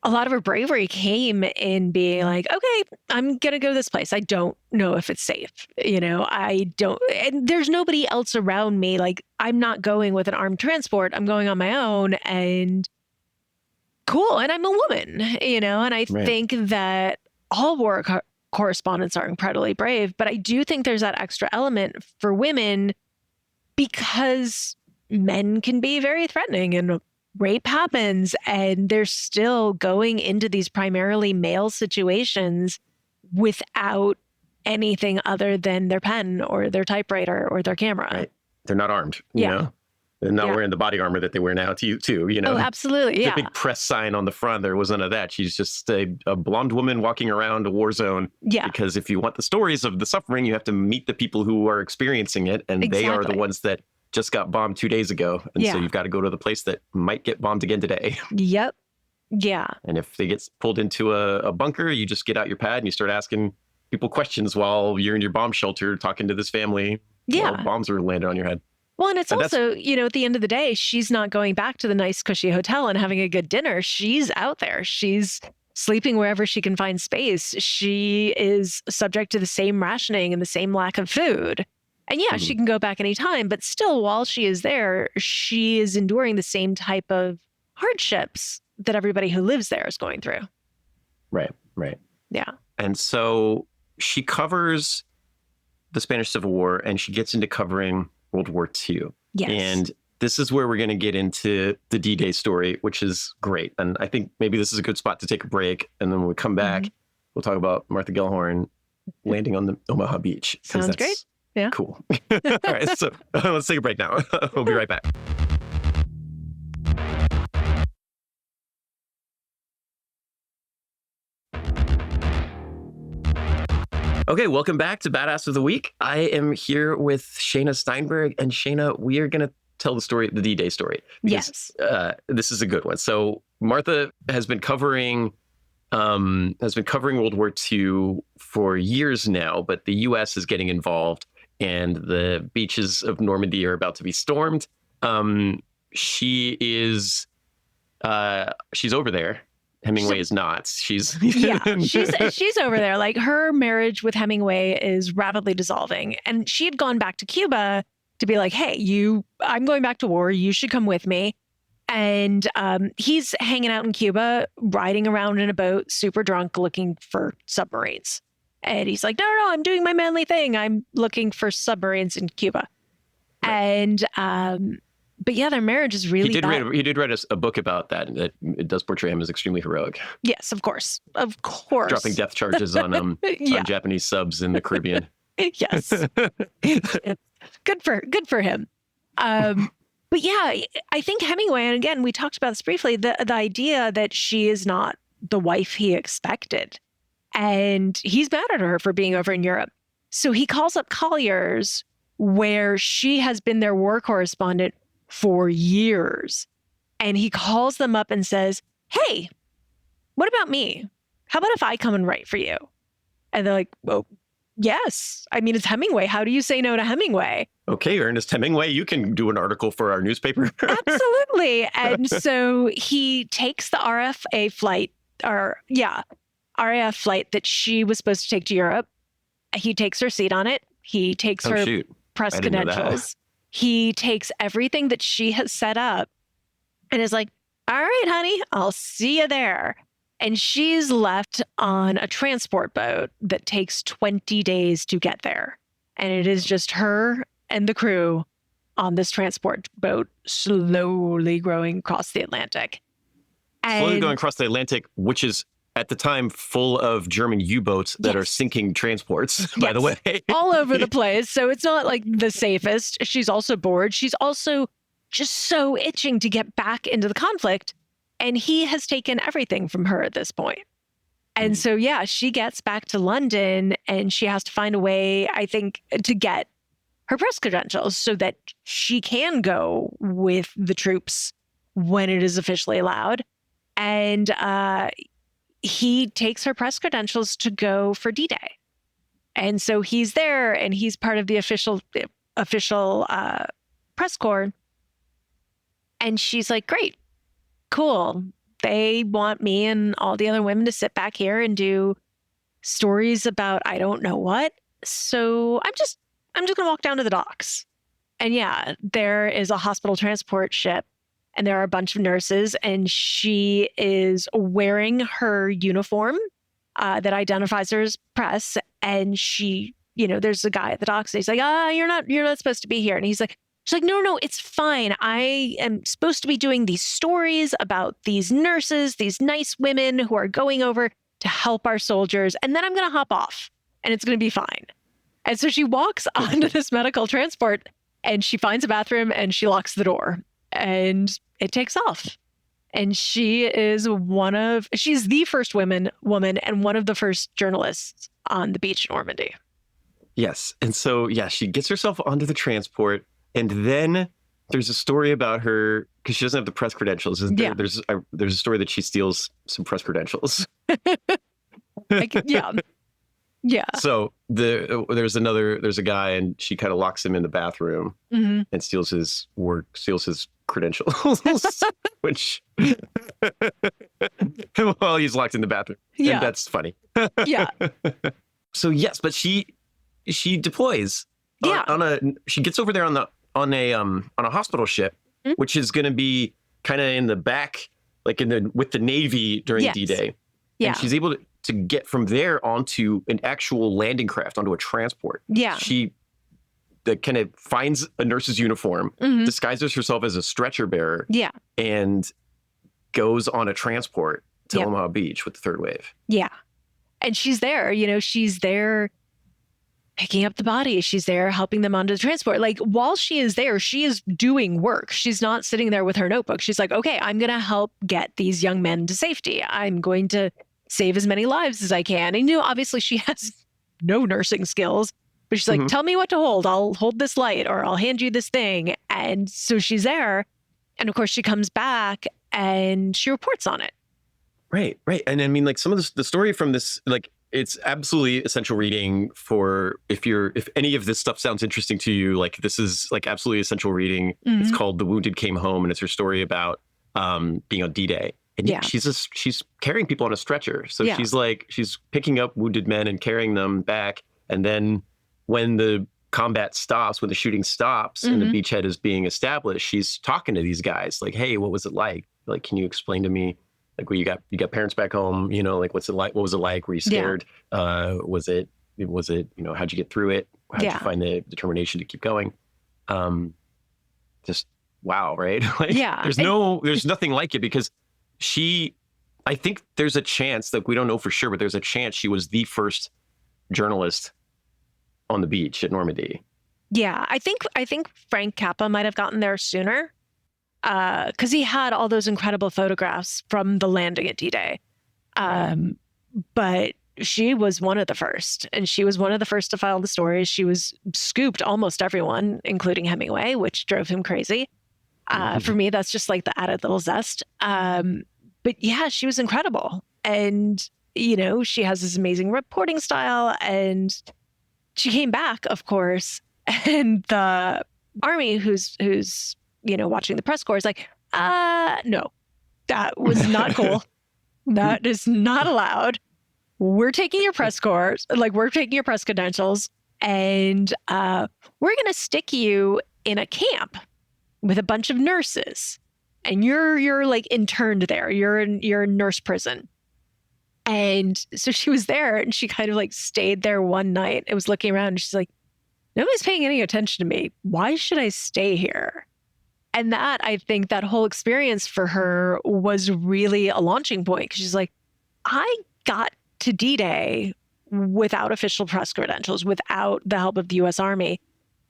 a lot of her bravery came in being like, okay, I'm going to go to this place. I don't know if it's safe. And there's nobody else around me. Like, I'm not going with an armed transport. I'm going on my own, and cool. And I'm a woman, and I think that all war correspondents are incredibly brave, but I do think there's that extra element for women because men can be very threatening and rape happens, and they're still going into these primarily male situations without anything other than their pen or their typewriter or their camera. Right. They're not armed, you know? They're not wearing the body armor that they wear now too, Oh, absolutely, The big press sign on the front, there was none of that. She's just a blonde woman walking around a war zone. Yeah. Because if you want the stories of the suffering, you have to meet the people who are experiencing it, and they are the ones that just got bombed 2 days ago. And so you've got to go to the place that might get bombed again today. Yep. Yeah. And if they get pulled into a bunker, you just get out your pad and you start asking people questions while you're in your bomb shelter talking to this family. Yeah. While bombs are landed on your head. Well, and it's also, at the end of the day, she's not going back to the nice, cushy hotel and having a good dinner. She's out there. She's sleeping wherever she can find space. She is subject to the same rationing and the same lack of food. And she can go back anytime, but still, while she is there, she is enduring the same type of hardships that everybody who lives there is going through. Right. Yeah. And so she covers the Spanish Civil War, and she gets into covering World War II. Yes. And this is where we're going to get into the D-Day story, which is great. And I think maybe this is a good spot to take a break. And then when we come back, we'll talk about Martha Gellhorn landing on the Omaha beach. Sounds great. Yeah. Cool. All right. So let's take a break now. We'll be right back. Okay, welcome back to Badass of the Week. I am here with Shaina Steinberg. And Shaina, we are going to tell the story, the D-Day story. Because, this is a good one. So Martha has been covering World War II for years now, but the U.S. is getting involved, and the beaches of Normandy are about to be stormed. She's over there. Hemingway is not. She's over there. Like, her marriage with Hemingway is rapidly dissolving, and she had gone back to Cuba to be like, "Hey, I'm going back to war. You should come with me." And he's hanging out in Cuba, riding around in a boat, super drunk, looking for submarines. And he's like, no, I'm doing my manly thing. I'm looking for submarines in Cuba. Right. And, but their marriage is really bad. He did write a book about that, and it does portray him as extremely heroic. Yes, of course. Of course. Dropping death charges on on Japanese subs in the Caribbean. Yes. Good for him. But I think Hemingway, and again, we talked about this briefly, the idea that she is not the wife he expected. And he's mad at her for being over in Europe. So he calls up colliers where she has been their war correspondent for years. And he calls them up and says, hey, what about me? How about if I come and write for you? And they're like, well, yes. I mean, it's Hemingway. How do you say no to Hemingway? Okay, Ernest Hemingway, you can do an article for our newspaper. Absolutely. And so he takes the RAF flight that she was supposed to take to Europe. He takes her seat on it. He takes her press credentials. He takes everything that she has set up and is like, all right, honey, I'll see you there. And she's left on a transport boat that takes 20 days to get there. And it is just her and the crew on this transport boat slowly going across the Atlantic. Slowly going across the Atlantic, which is at the time full of German U-boats that are sinking transports, by the way. All over the place. So it's not like the safest. She's also bored. She's also just so itching to get back into the conflict. And he has taken everything from her at this point. And so, she gets back to London and she has to find a way, I think, to get her press credentials so that she can go with the troops when it is officially allowed. And he takes her press credentials to go for D-Day. And so he's there and he's part of the official press corps. And she's like, great. Cool. They want me and all the other women to sit back here and do stories about I don't know what. So I'm just going to walk down to the docks. And there is a hospital transport ship and there are a bunch of nurses and she is wearing her uniform that identifies her as press. And she, there's a guy at the docks. And he's like, you're not supposed to be here. And she's like, no, it's fine. I am supposed to be doing these stories about these nurses, these nice women who are going over to help our soldiers. And then I'm going to hop off and it's going to be fine. And so she walks onto this medical transport and she finds a bathroom and she locks the door and it takes off. And she is she's the first woman and one of the first journalists on the beach in Normandy. Yes. And so, she gets herself onto the transport. And then there's a story about her, because she doesn't have the press credentials. There's a story that she steals some press credentials. So there's a guy and she kind of locks him in the bathroom and steals his credentials, which, well, he's locked in the bathroom. Yeah. And that's funny. So yes, but she deploys. She gets over there on a hospital ship, which is going to be kind of in the back, like with the Navy during D-Day. Yeah. And she's able to get from there onto an actual landing craft, onto a transport. Yeah. She kind of finds a nurse's uniform, disguises herself as a stretcher bearer, and goes on a transport to Omaha Beach with the third wave. Yeah. And she's there, she's there picking up the body. She's there helping them onto the transport. Like while she is there, she is doing work. She's not sitting there with her notebook. She's like, okay, I'm going to help get these young men to safety. I'm going to save as many lives as I can. And obviously she has no nursing skills, but she's like, tell me what to hold. I'll hold this light or I'll hand you this thing. And so she's there. And of course she comes back and she reports on it. Right. And I mean, like some of the story from this, like, it's absolutely essential reading for if any of this stuff sounds interesting to you, like this is like absolutely essential reading. It's called The Wounded Came Home and it's her story about being on D-Day. And she's carrying people on a stretcher. So she's picking up wounded men and carrying them back. And then when the combat stops, when the shooting stops and the beachhead is being established, she's talking to these guys like, hey, what was it like? Like, can you explain to me? Like, well, you got parents back home, like, what's it like? What was it like? Were you scared? Was it, how'd you get through it? How'd you find the determination to keep going? Just wow. Right. Like, there's nothing like it because I think there's a chance that we don't know for sure, but there's a chance she was the first journalist on the beach at Normandy. Yeah. I think Frank Capra might've gotten there sooner. Because he had all those incredible photographs from the landing at D-Day. But she was one of the first, and she was one of the first to file the stories. She was scooped almost everyone, including Hemingway, which drove him crazy. For me, that's just like the added little zest. But yeah, she was incredible. And, you know, she has this amazing reporting style, and she came back, of course, and the army who's, you know, watching the press corps is like, no, that was not cool. That is not allowed. We're taking your press corps, like we're taking your press credentials, and we're going to stick you in a camp with a bunch of nurses, and you're like interned there. You're in nurse prison. And so she was there, and she kind of like stayed there one night. It was looking around, and she's like, nobody's paying any attention to me. Why should I stay here? And that, I think that whole experience for her was really a launching point, because she's like, I got to D-Day without official press credentials, without the help of the U.S. Army.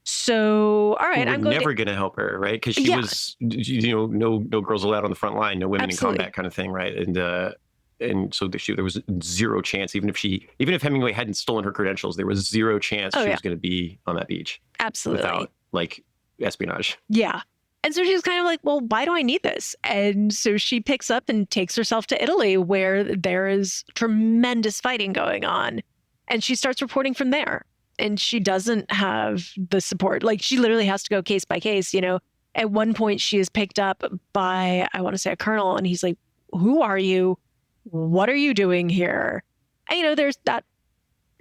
So, all right, I'm never going to help her, right? Because she was, you know, no girls allowed on the front line, no women in combat kind of thing, right? And so there was zero chance, even if Hemingway hadn't stolen her credentials, there was zero chance she was going to be on that beach. Absolutely. Without like espionage. Yeah. And so she was kind of like, well, why do I need this? And so she picks up and takes herself to Italy, where there is tremendous fighting going on. And she starts reporting from there. And she doesn't have the support. Like, she literally has to go case by case. You know, at one point she is picked up by, I want to say, a colonel. And he's like, who are you? What are you doing here? And, you know, there's that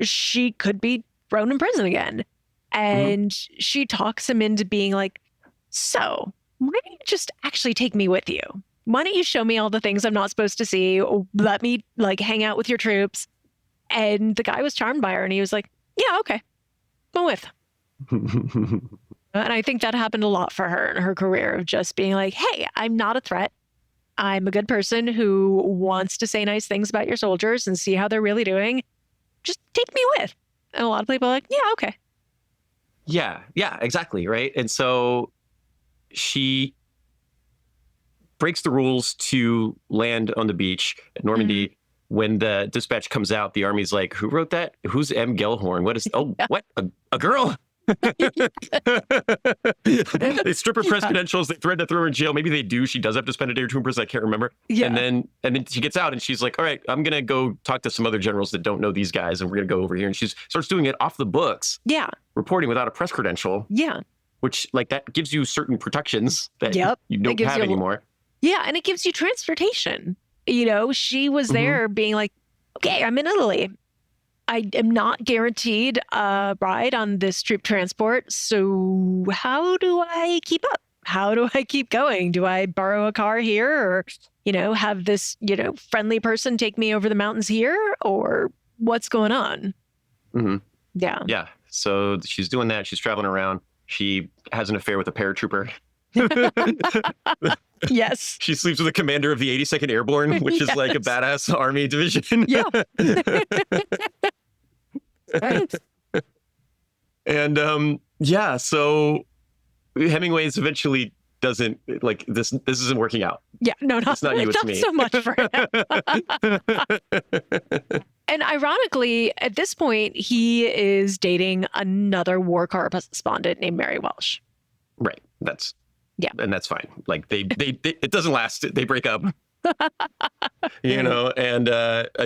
she could be thrown in prison again. And she talks him into being like, so why don't you just actually take me with you? Why don't you show me all the things I'm not supposed to see? Let me like hang out with your troops. And the guy was charmed by her, and he was like, yeah, okay, go with. And I think that happened a lot for her in her career, of just being like, hey, I'm not a threat. I'm a good person who wants to say nice things about your soldiers and see how they're really doing. Just take me with. And a lot of people are like, yeah, okay. Yeah, exactly, right? And so she breaks the rules to land on the beach at Normandy. When the dispatch comes out, the army's like, who wrote that? Who's M. Gellhorn? What is, what? A girl? They strip her press credentials. They threaten to throw her in jail. Maybe they do. She does have to spend a day or two in prison. I can't remember. Yeah. And then she gets out, and she's like, all right, I'm going to go talk to some other generals that don't know these guys, and we're going to go over here. And she starts doing it off the books. Yeah. Reporting without a press credential. Yeah. Which, like, that gives you certain protections that you don't have anymore. Yeah. And it gives you transportation. You know, she was there being like, okay, I'm in Italy. I am not guaranteed a ride on this troop transport. So how do I keep up? How do I keep going? Do I borrow a car here, or, you know, have this, you know, friendly person take me over the mountains here, or what's going on? Yeah. Yeah. So she's doing that. She's traveling around. She has an affair with a paratrooper. Yes. She sleeps with the commander of the 82nd Airborne, which is like a badass army division. Yeah. And so Hemingway's eventually doesn't like this isn't working out. Yeah, no, it's not you, it's me. So much for him. And ironically, at this point, he is dating another war correspondent named Mary Welsh. Right. And that's fine. Like they it doesn't last. They break up. You know, and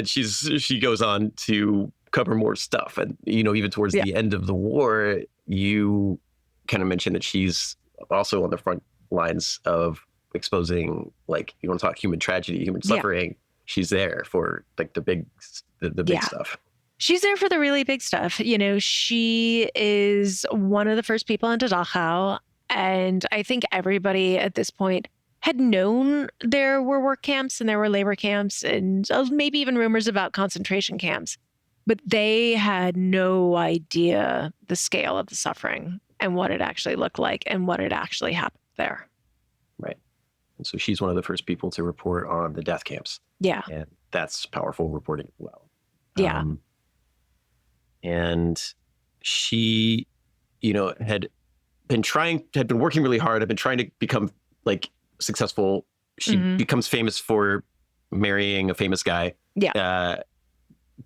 she goes on to cover more stuff. And, you know, even towards the end of the war, you kind of mentioned that she's also on the front lines of exposing, like, you want to talk human tragedy, human suffering. She's there for like the big stuff. She's there for the really big stuff. You know, she is one of the first people into Dachau. And I think everybody at this point had known there were work camps and there were labor camps and maybe even rumors about concentration camps. But they had no idea the scale of the suffering and what it actually looked like and what had actually happened there. Right. And so she's one of the first people to report on the death camps. Yeah. And that's powerful reporting as well. Yeah. And she, you know, had been working really hard, had been trying to become like successful. She becomes famous for marrying a famous guy. Yeah.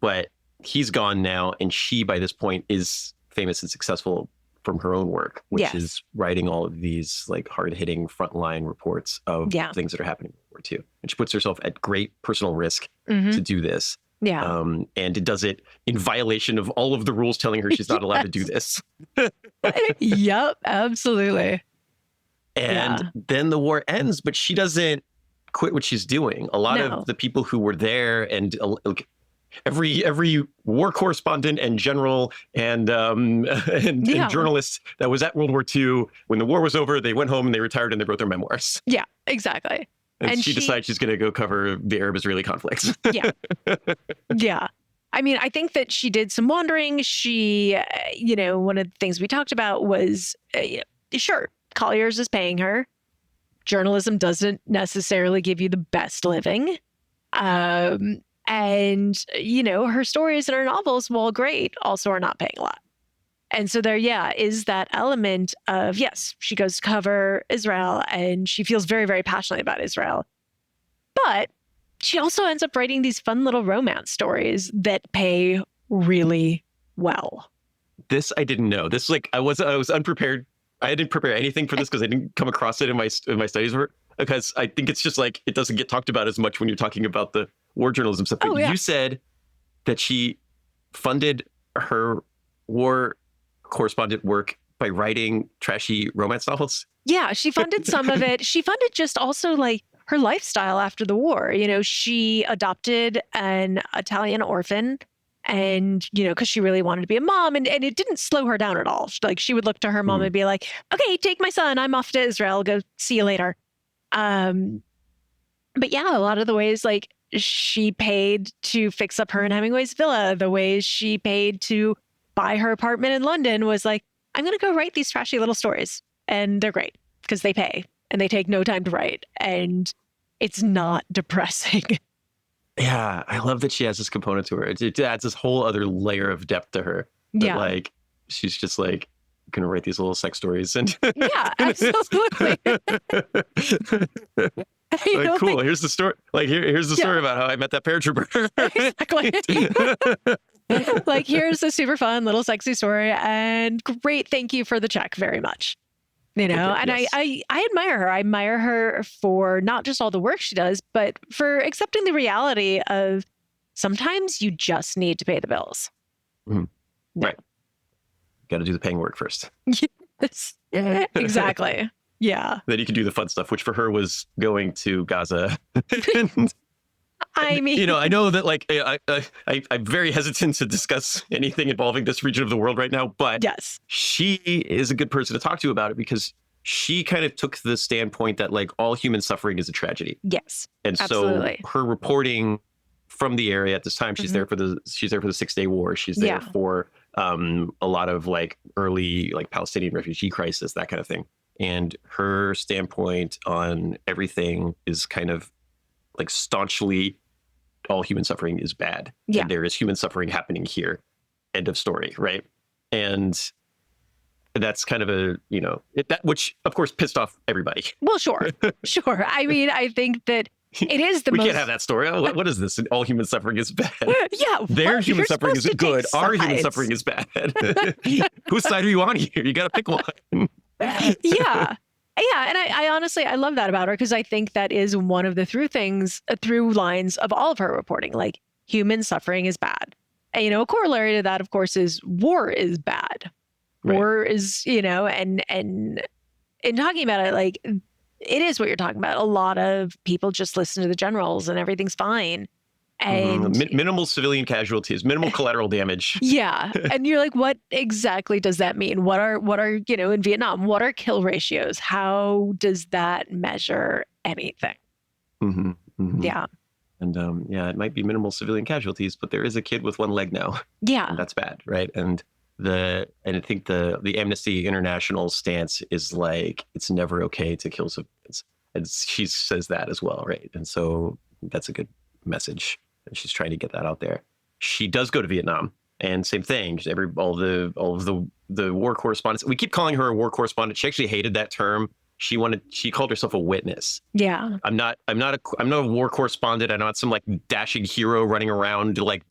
But he's gone now, and she, by this point, is famous and successful from her own work, which is writing all of these like hard-hitting frontline reports of things that are happening in World War II. And she puts herself at great personal risk to do this. Yeah. And it does it in violation of all of the rules telling her she's not allowed to do this. Yep, absolutely. And then the war ends, but she doesn't quit what she's doing. A lot of the people who were there, and every war correspondent and general and journalist that was at World War II, when the war was over, they went home and they retired and they wrote their memoirs. Yeah, exactly. And she decides she's going to go cover the Arab-Israeli conflict. Yeah. Yeah. I mean, I think that she did some wandering. She, one of the things we talked about was, sure, Collier's is paying her. Journalism doesn't necessarily give you the best living. And, her stories and her novels, while great, also are not paying a lot. And so there, is that element of, yes, she goes to cover Israel and she feels very, very passionately about Israel. But she also ends up writing these fun little romance stories that pay really well. This I didn't know. This I was unprepared. I didn't prepare anything for this because I didn't come across it in my studies work, because I think it's just it doesn't get talked about as much when you're talking about the war journalism stuff. But you said that she funded her war correspondent work by writing trashy romance novels. Yeah, she funded some of it. She funded just also her lifestyle after the war. She adopted an Italian orphan, and, because she really wanted to be a mom, and it didn't slow her down at all. She would look to her mom and be like, okay, take my son. I'm off to Israel. Go see you later. But yeah, a lot of the ways she paid to fix up her and Hemingway's villa, the ways she paid to buy her apartment in London was I'm going to go write these trashy little stories. And they're great because they pay and they take no time to write. And it's not depressing. Yeah, I love that she has this component to her. It adds this whole other layer of depth to her. That, she's just going to write these little sex stories. And yeah, absolutely. Cool. Here's the story. Here's the story about how I met that paratrooper. Exactly. Here's a super fun little sexy story, and great. Thank you for the check very much. And I admire her. I admire her for not just all the work she does, but for accepting the reality of sometimes you just need to pay the bills. Mm-hmm. Yeah. Right. Got to do the paying work first. Yes. Exactly. Yeah. Then you can do the fun stuff, which for her was going to Gaza. I mean, I know that I'm very hesitant to discuss anything involving this region of the world right now, but yes, she is a good person to talk to about it, because she kind of took the standpoint that all human suffering is a tragedy. Yes, and absolutely. So her reporting from the area at this time, she's there for the 6-Day War. She's there for a lot of early Palestinian refugee crisis, that kind of thing. And her standpoint on everything is kind of staunchly, all human suffering is bad. Yeah. And there is human suffering happening here. End of story. Right. And that's kind of which of course pissed off everybody. Well, sure. Sure. I mean, I think that it is we can't have that story. Oh, what is this? All human suffering is bad. Yeah. Their human suffering is good. Our human suffering is bad. Whose side are you on here? You got to pick one. Yeah. Yeah, and I honestly, I love that about her, because I think that is one of the through lines of all of her reporting. Human suffering is bad. And, a corollary to that, of course, is war is bad. Right. War is, and in talking about it, it is what you're talking about. A lot of people just listen to the generals and everything's fine. And minimal civilian casualties, minimal collateral damage. Yeah. And you're what exactly does that mean? What are, in Vietnam, what are kill ratios? How does that measure anything? Mm-hmm, mm-hmm. Yeah. And it might be minimal civilian casualties, but there is a kid with one leg now. Yeah. And that's bad, right? And I think the Amnesty International stance is it's never okay to kill civilians. And she says that as well, right? And so that's a good message. And she's trying to get that out there. She does go to Vietnam, and same thing. All of the war correspondents. We keep calling her a war correspondent. She actually hated that term She called herself a witness. Yeah. I'm not a war correspondent. I'm not some like dashing hero running around like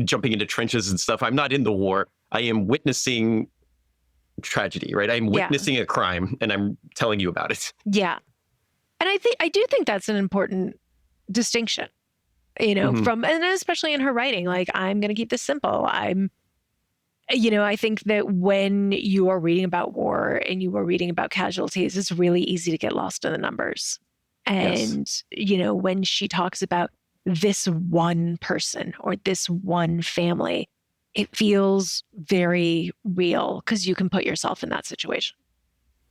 jumping into trenches and stuff. I'm not in the war. I am witnessing tragedy, right? I'm witnessing a crime and I'm telling you about it. Yeah. And I do think that's an important distinction, from, and especially in her writing, like, I'm going to keep this simple. I think that when you are reading about war and you are reading about casualties, it's really easy to get lost in the numbers. And, when she talks about this one person or this one family, it feels very real because you can put yourself in that situation.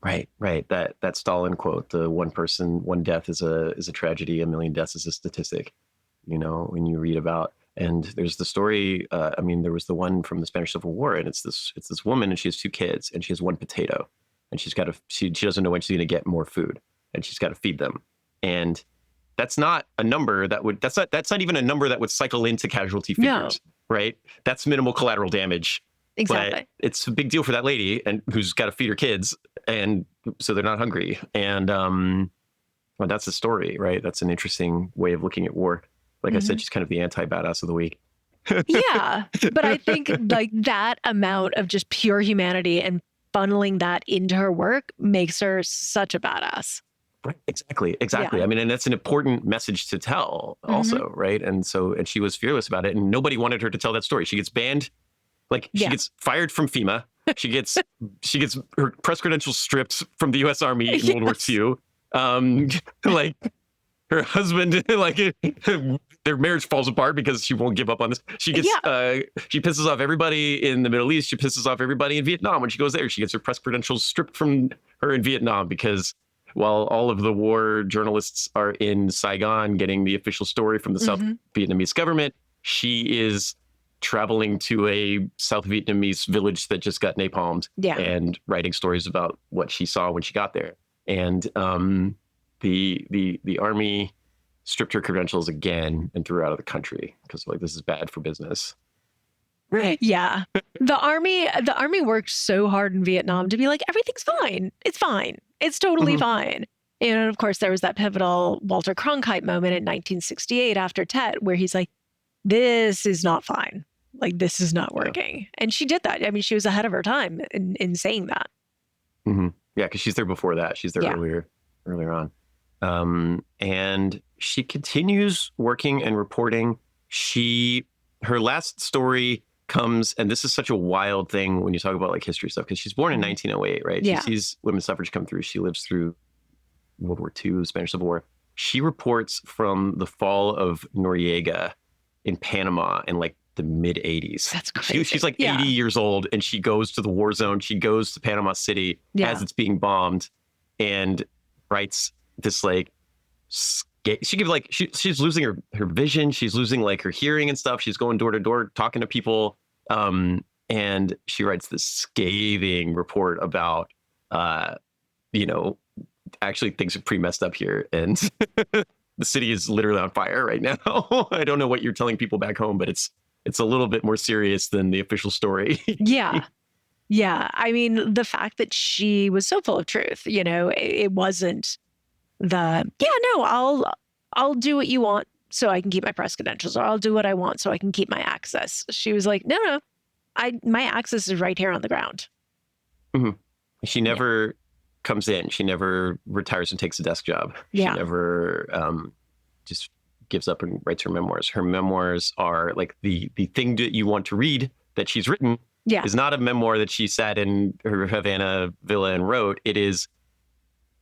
Right. That Stalin quote, the one person, one death is a tragedy, a million deaths is a statistic, when you read about. And there's the story, there was the one from the Spanish Civil War, and it's this woman, and she has 2 kids, and she has 1 potato, and she doesn't know when she's going to get more food, and she's got to feed them. And that's not a number that's not even a number that would cycle into casualty figures, right? That's minimal collateral damage. Exactly. But it's a big deal for that lady and who's got to feed her kids, and so they're not hungry. And that's the story, right? That's an interesting way of looking at war. Like I said, she's kind of the anti-badass of the week. Yeah, but I think like that amount of just pure humanity and funneling that into her work makes her such a badass. Right. Exactly. Yeah. I mean, and that's an important message to tell also, right? And she was fearless about it, and nobody wanted her to tell that story. She gets banned. She gets fired from FEMA. She gets her press credentials stripped from the U.S. Army in World War II. Her husband, their marriage falls apart because she won't give up on this. She gets, she pisses off everybody in the Middle East. She pisses off everybody in Vietnam when she goes there. She gets her press credentials stripped from her in Vietnam because while all of the war journalists are in Saigon getting the official story from the South Vietnamese government, she is traveling to a South Vietnamese village that just got napalmed and writing stories about what she saw when she got there. And the army stripped her credentials again and threw her out of the country because this is bad for business. Right. Yeah. The army worked so hard in Vietnam to be like, everything's fine. It's fine. It's totally fine. And of course, there was that pivotal Walter Cronkite moment in 1968 after Tet where he's like, this is not fine. This is not working. And she did that. I mean, she was ahead of her time in saying that. Yeah, because she's there before that. She's there earlier on. And she continues working and reporting. Her last story comes, and this is such a wild thing when you talk about history stuff, because she's born in 1908, right? Yeah. She sees women's suffrage come through. She lives through World War II, Spanish Civil War. She reports from the fall of Noriega in Panama in the mid 80s. That's crazy. She's 80 years old, and she goes to the war zone. She goes to Panama City as it's being bombed and writes this she's losing her vision. She's losing her hearing and stuff. She's going door to door talking to people. And she writes this scathing report about, actually things are pretty messed up here. And the city is literally on fire right now. I don't know what you're telling people back home, but it's a little bit more serious than the official story. Yeah. Yeah. I mean, the fact that she was so full of truth, it wasn't I'll do what you want so I can keep my press credentials, or I'll do what I want so I can keep my access. She was like, no, my access is right here on the ground. She never comes in. She never retires and takes a desk job. She never just gives up and writes her memoirs. Her memoirs are the thing that you want to read that she's written is not a memoir that she sat in her Havana villa and wrote. It is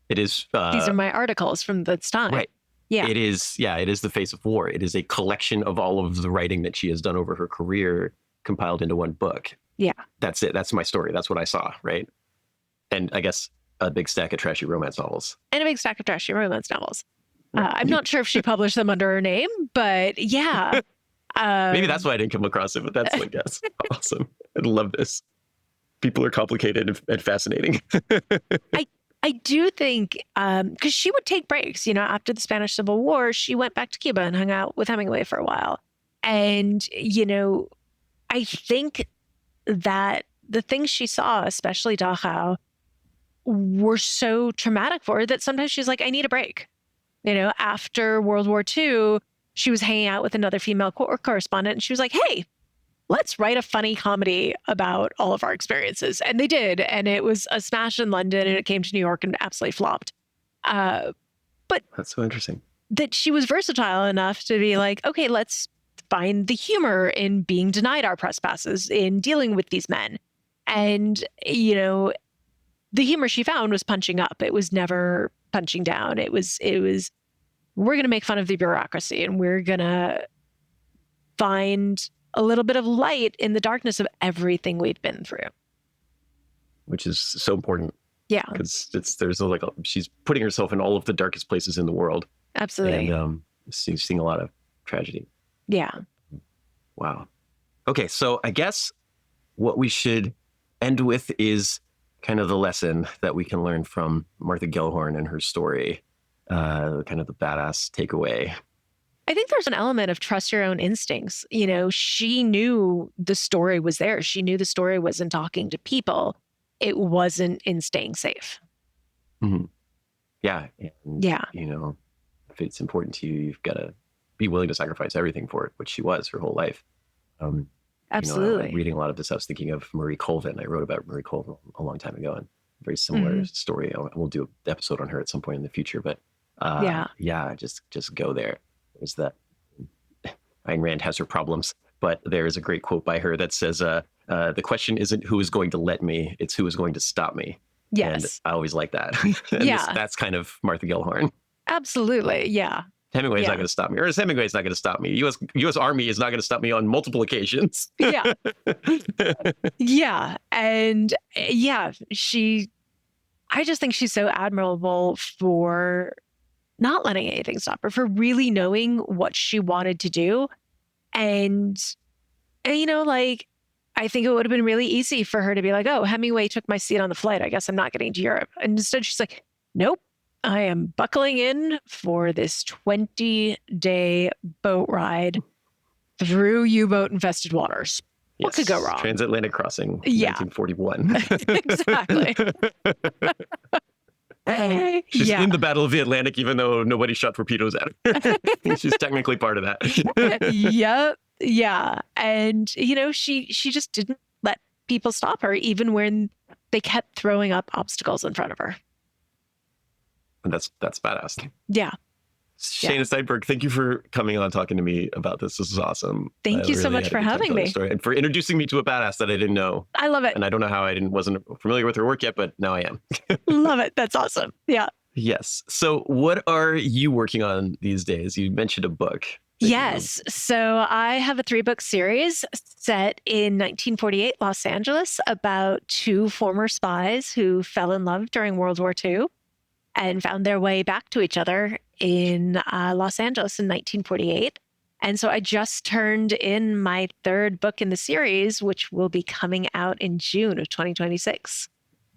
these are my articles from this time. Right. Yeah. It is the face of war. It is a collection of all of the writing that she has done over her career compiled into one book. Yeah. That's it. That's my story. That's what I saw. Right. And I guess a big stack of trashy romance novels. Right. I'm not sure if she published them under her name, but yeah. Maybe that's why I didn't come across it, but that's yes. Awesome. I love this. People are complicated and fascinating. I do think, because she would take breaks, after the Spanish Civil War, she went back to Cuba and hung out with Hemingway for a while. And, I think that the things she saw, especially Dachau, were so traumatic for her that sometimes she's like, I need a break. After World War II, she was hanging out with another female correspondent, and she was like, hey, let's write a funny comedy about all of our experiences. And they did. And it was a smash in London, and it came to New York and absolutely flopped. But that's so interesting. That she was versatile enough to be like, okay, let's find the humor in being denied our press passes, in dealing with these men. And, the humor she found was punching up. It was never punching down. It was, we're going to make fun of the bureaucracy, and we're going to find a little bit of light in the darkness of everything we've been through. Which is so important. Yeah. Because she's putting herself in all of the darkest places in the world. Absolutely. And seeing a lot of tragedy. Yeah. Wow. Okay, so I guess what we should end with is kind of the lesson that we can learn from Martha Gellhorn and her story, kind of the badass takeaway. I think there's an element of trust your own instincts. She knew the story was there. She knew the story was in talking to people. It wasn't in staying safe. Mm-hmm. Yeah. And, yeah. If it's important to you, you've got to be willing to sacrifice everything for it, which she was her whole life. Absolutely. Reading a lot of this, I was thinking of Marie Colvin. I wrote about Marie Colvin a long time ago, and very similar story. We'll do an episode on her at some point in the future, but just go there. There's that. Ayn Rand has her problems, but there is a great quote by her that says, the question isn't who is going to let me, it's who is going to stop me. Yes. And I always like that. That's kind of Martha Gellhorn. Absolutely. Yeah. Hemingway's not going to stop me. Ernest Hemingway's not going to stop me. U.S. Army is not going to stop me on multiple occasions. Yeah. Yeah. And I just think she's so admirable for not letting anything stop her, for really knowing what she wanted to do. And I think it would have been really easy for her to be like, oh, Hemingway took my seat on the flight. I guess I'm not getting to Europe. And instead she's like, nope. I am buckling in for this 20-day boat ride through U-boat infested waters. What could go wrong? Transatlantic crossing, 1941. Exactly. She's in the Battle of the Atlantic, even though nobody shot torpedoes at her. She's technically part of that. Yep. Yeah. And, she just didn't let people stop her, even when they kept throwing up obstacles in front of her. And that's badass. Yeah. Shaina Steinberg, thank you for coming on talking to me about this. This is awesome. Thank you so much for having me. And for introducing me to a badass that I didn't know. I love it. And I don't know how wasn't familiar with her work yet, but now I am. Love it. That's awesome. Yeah. Yes. So what are you working on these days? You mentioned a book. Yes. So I have a 3-book series set in 1948 Los Angeles about 2 former spies who fell in love during World War II and found their way back to each other in Los Angeles in 1948. And so I just turned in my 3rd book in the series, which will be coming out in June of 2026.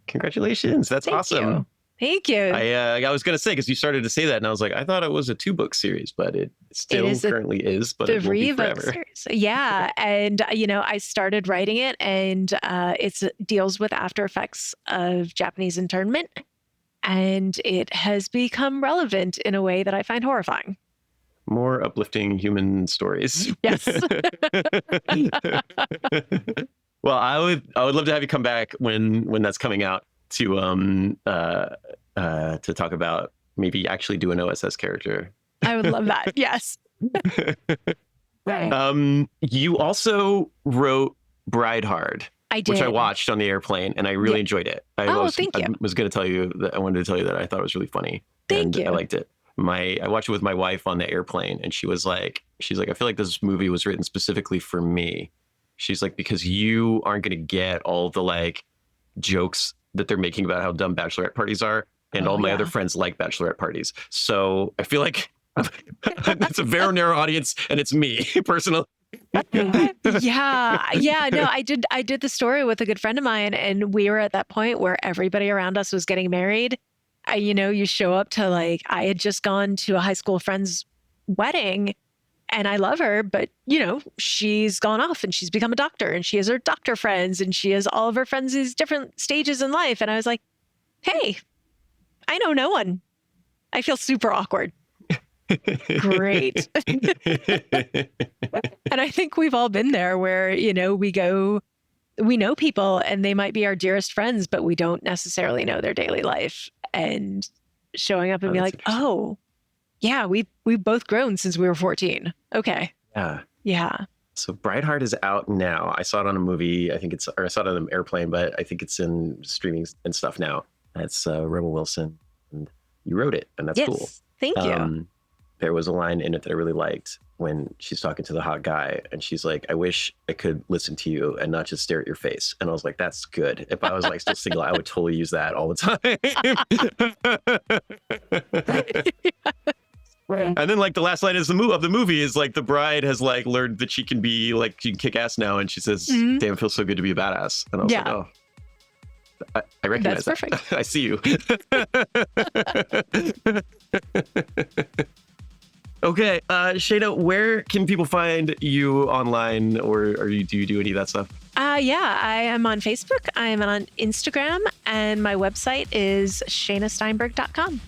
Congratulations. That's awesome. Thank you. I was going to say, because you started to say that, and I was like, I thought it was a 2-book series, but it still currently is, but it won't be forever. Series. Yeah. And, I started writing it, and it deals with after effects of Japanese internment. And it has become relevant in a way that I find horrifying. More uplifting human stories. Yes. Well, I would love to have you come back when that's coming out to talk about maybe actually do an OSS character. I would love that. Yes. You also wrote Bride Hard. I did. Which I watched on the airplane, and I really enjoyed it. Thank you. I was going to tell you that I wanted to tell you that I thought it was really funny. Thank you. I liked it. I watched it with my wife on the airplane, and she's like, I feel like this movie was written specifically for me. She's like, because you aren't going to get all the jokes that they're making about how dumb bachelorette parties are, and all my other friends like bachelorette parties. So I feel like it's a very narrow audience, and it's me personally. No, I did the story with a good friend of mine, and we were at that point where everybody around us was getting married. You show up to I had just gone to a high school friend's wedding, and I love her, but she's gone off and she's become a doctor, and she has her doctor friends, and she has all of her friends these different stages in life. And I was like, hey, I know no one. I feel super awkward. Great. And I think we've all been there where, we know people and they might be our dearest friends, but we don't necessarily know their daily life. And showing up and be like, oh, yeah, we've both grown since we were 14. Okay. Yeah. Yeah. So Brightheart is out now. I saw it on a movie. I saw it on an airplane, but I think it's in streaming and stuff now. That's Rebel Wilson. And you wrote it, and that's cool. Thank you. There was a line in it that I really liked when she's talking to the hot guy, and she's like, I wish I could listen to you and not just stare at your face. And I was like, that's good. If I was like still single, I would totally use that all the time. And then like the last line of the movie is like the bride has like learned that she can kick ass now, and she says, damn, it feels so good to be a badass. And I was like, oh, I recognize that's perfect. that. I see you. Okay, Shaina, where can people find you online, or do you do any of that stuff? Yeah, I am on Facebook. I am on Instagram, and my website is shainasteinberg.com.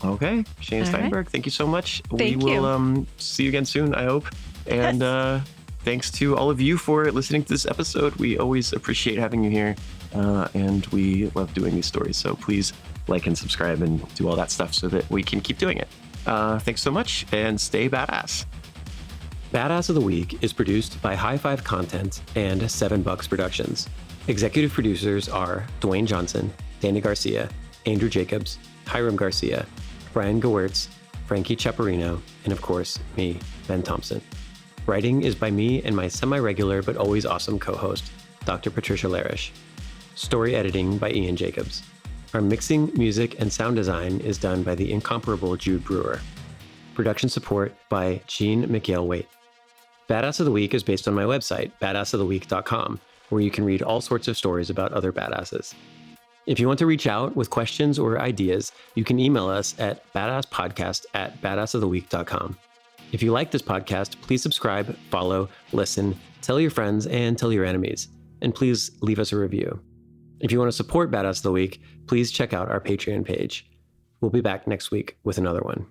Okay, Shaina Steinberg, thank you so much. We will see you again soon, I hope. And thanks to all of you for listening to this episode. We always appreciate having you here, and we love doing these stories. So please like and subscribe and do all that stuff so that we can keep doing it. Thanks so much, and stay badass. Badass of the Week is produced by High Five Content and $7 Productions. Executive producers are Dwayne Johnson, Danny Garcia, Andrew Jacobs, Hiram Garcia, Brian Gewirtz, Frankie Chaparino, and of course, me, Ben Thompson. Writing is by me and my semi-regular but always awesome co-host, Dr. Patricia Larish. Story editing by Ian Jacobs. Our mixing, music, and sound design is done by the incomparable Jude Brewer. Production support by Jean McGale-Waite. Badass of the Week is based on my website, badassoftheweek.com, where you can read all sorts of stories about other badasses. If you want to reach out with questions or ideas, you can email us at badasspodcast@badassoftheweek.com. If you like this podcast, please subscribe, follow, listen, tell your friends, and tell your enemies. And please leave us a review. If you want to support Badass of the Week, please check out our Patreon page. We'll be back next week with another one.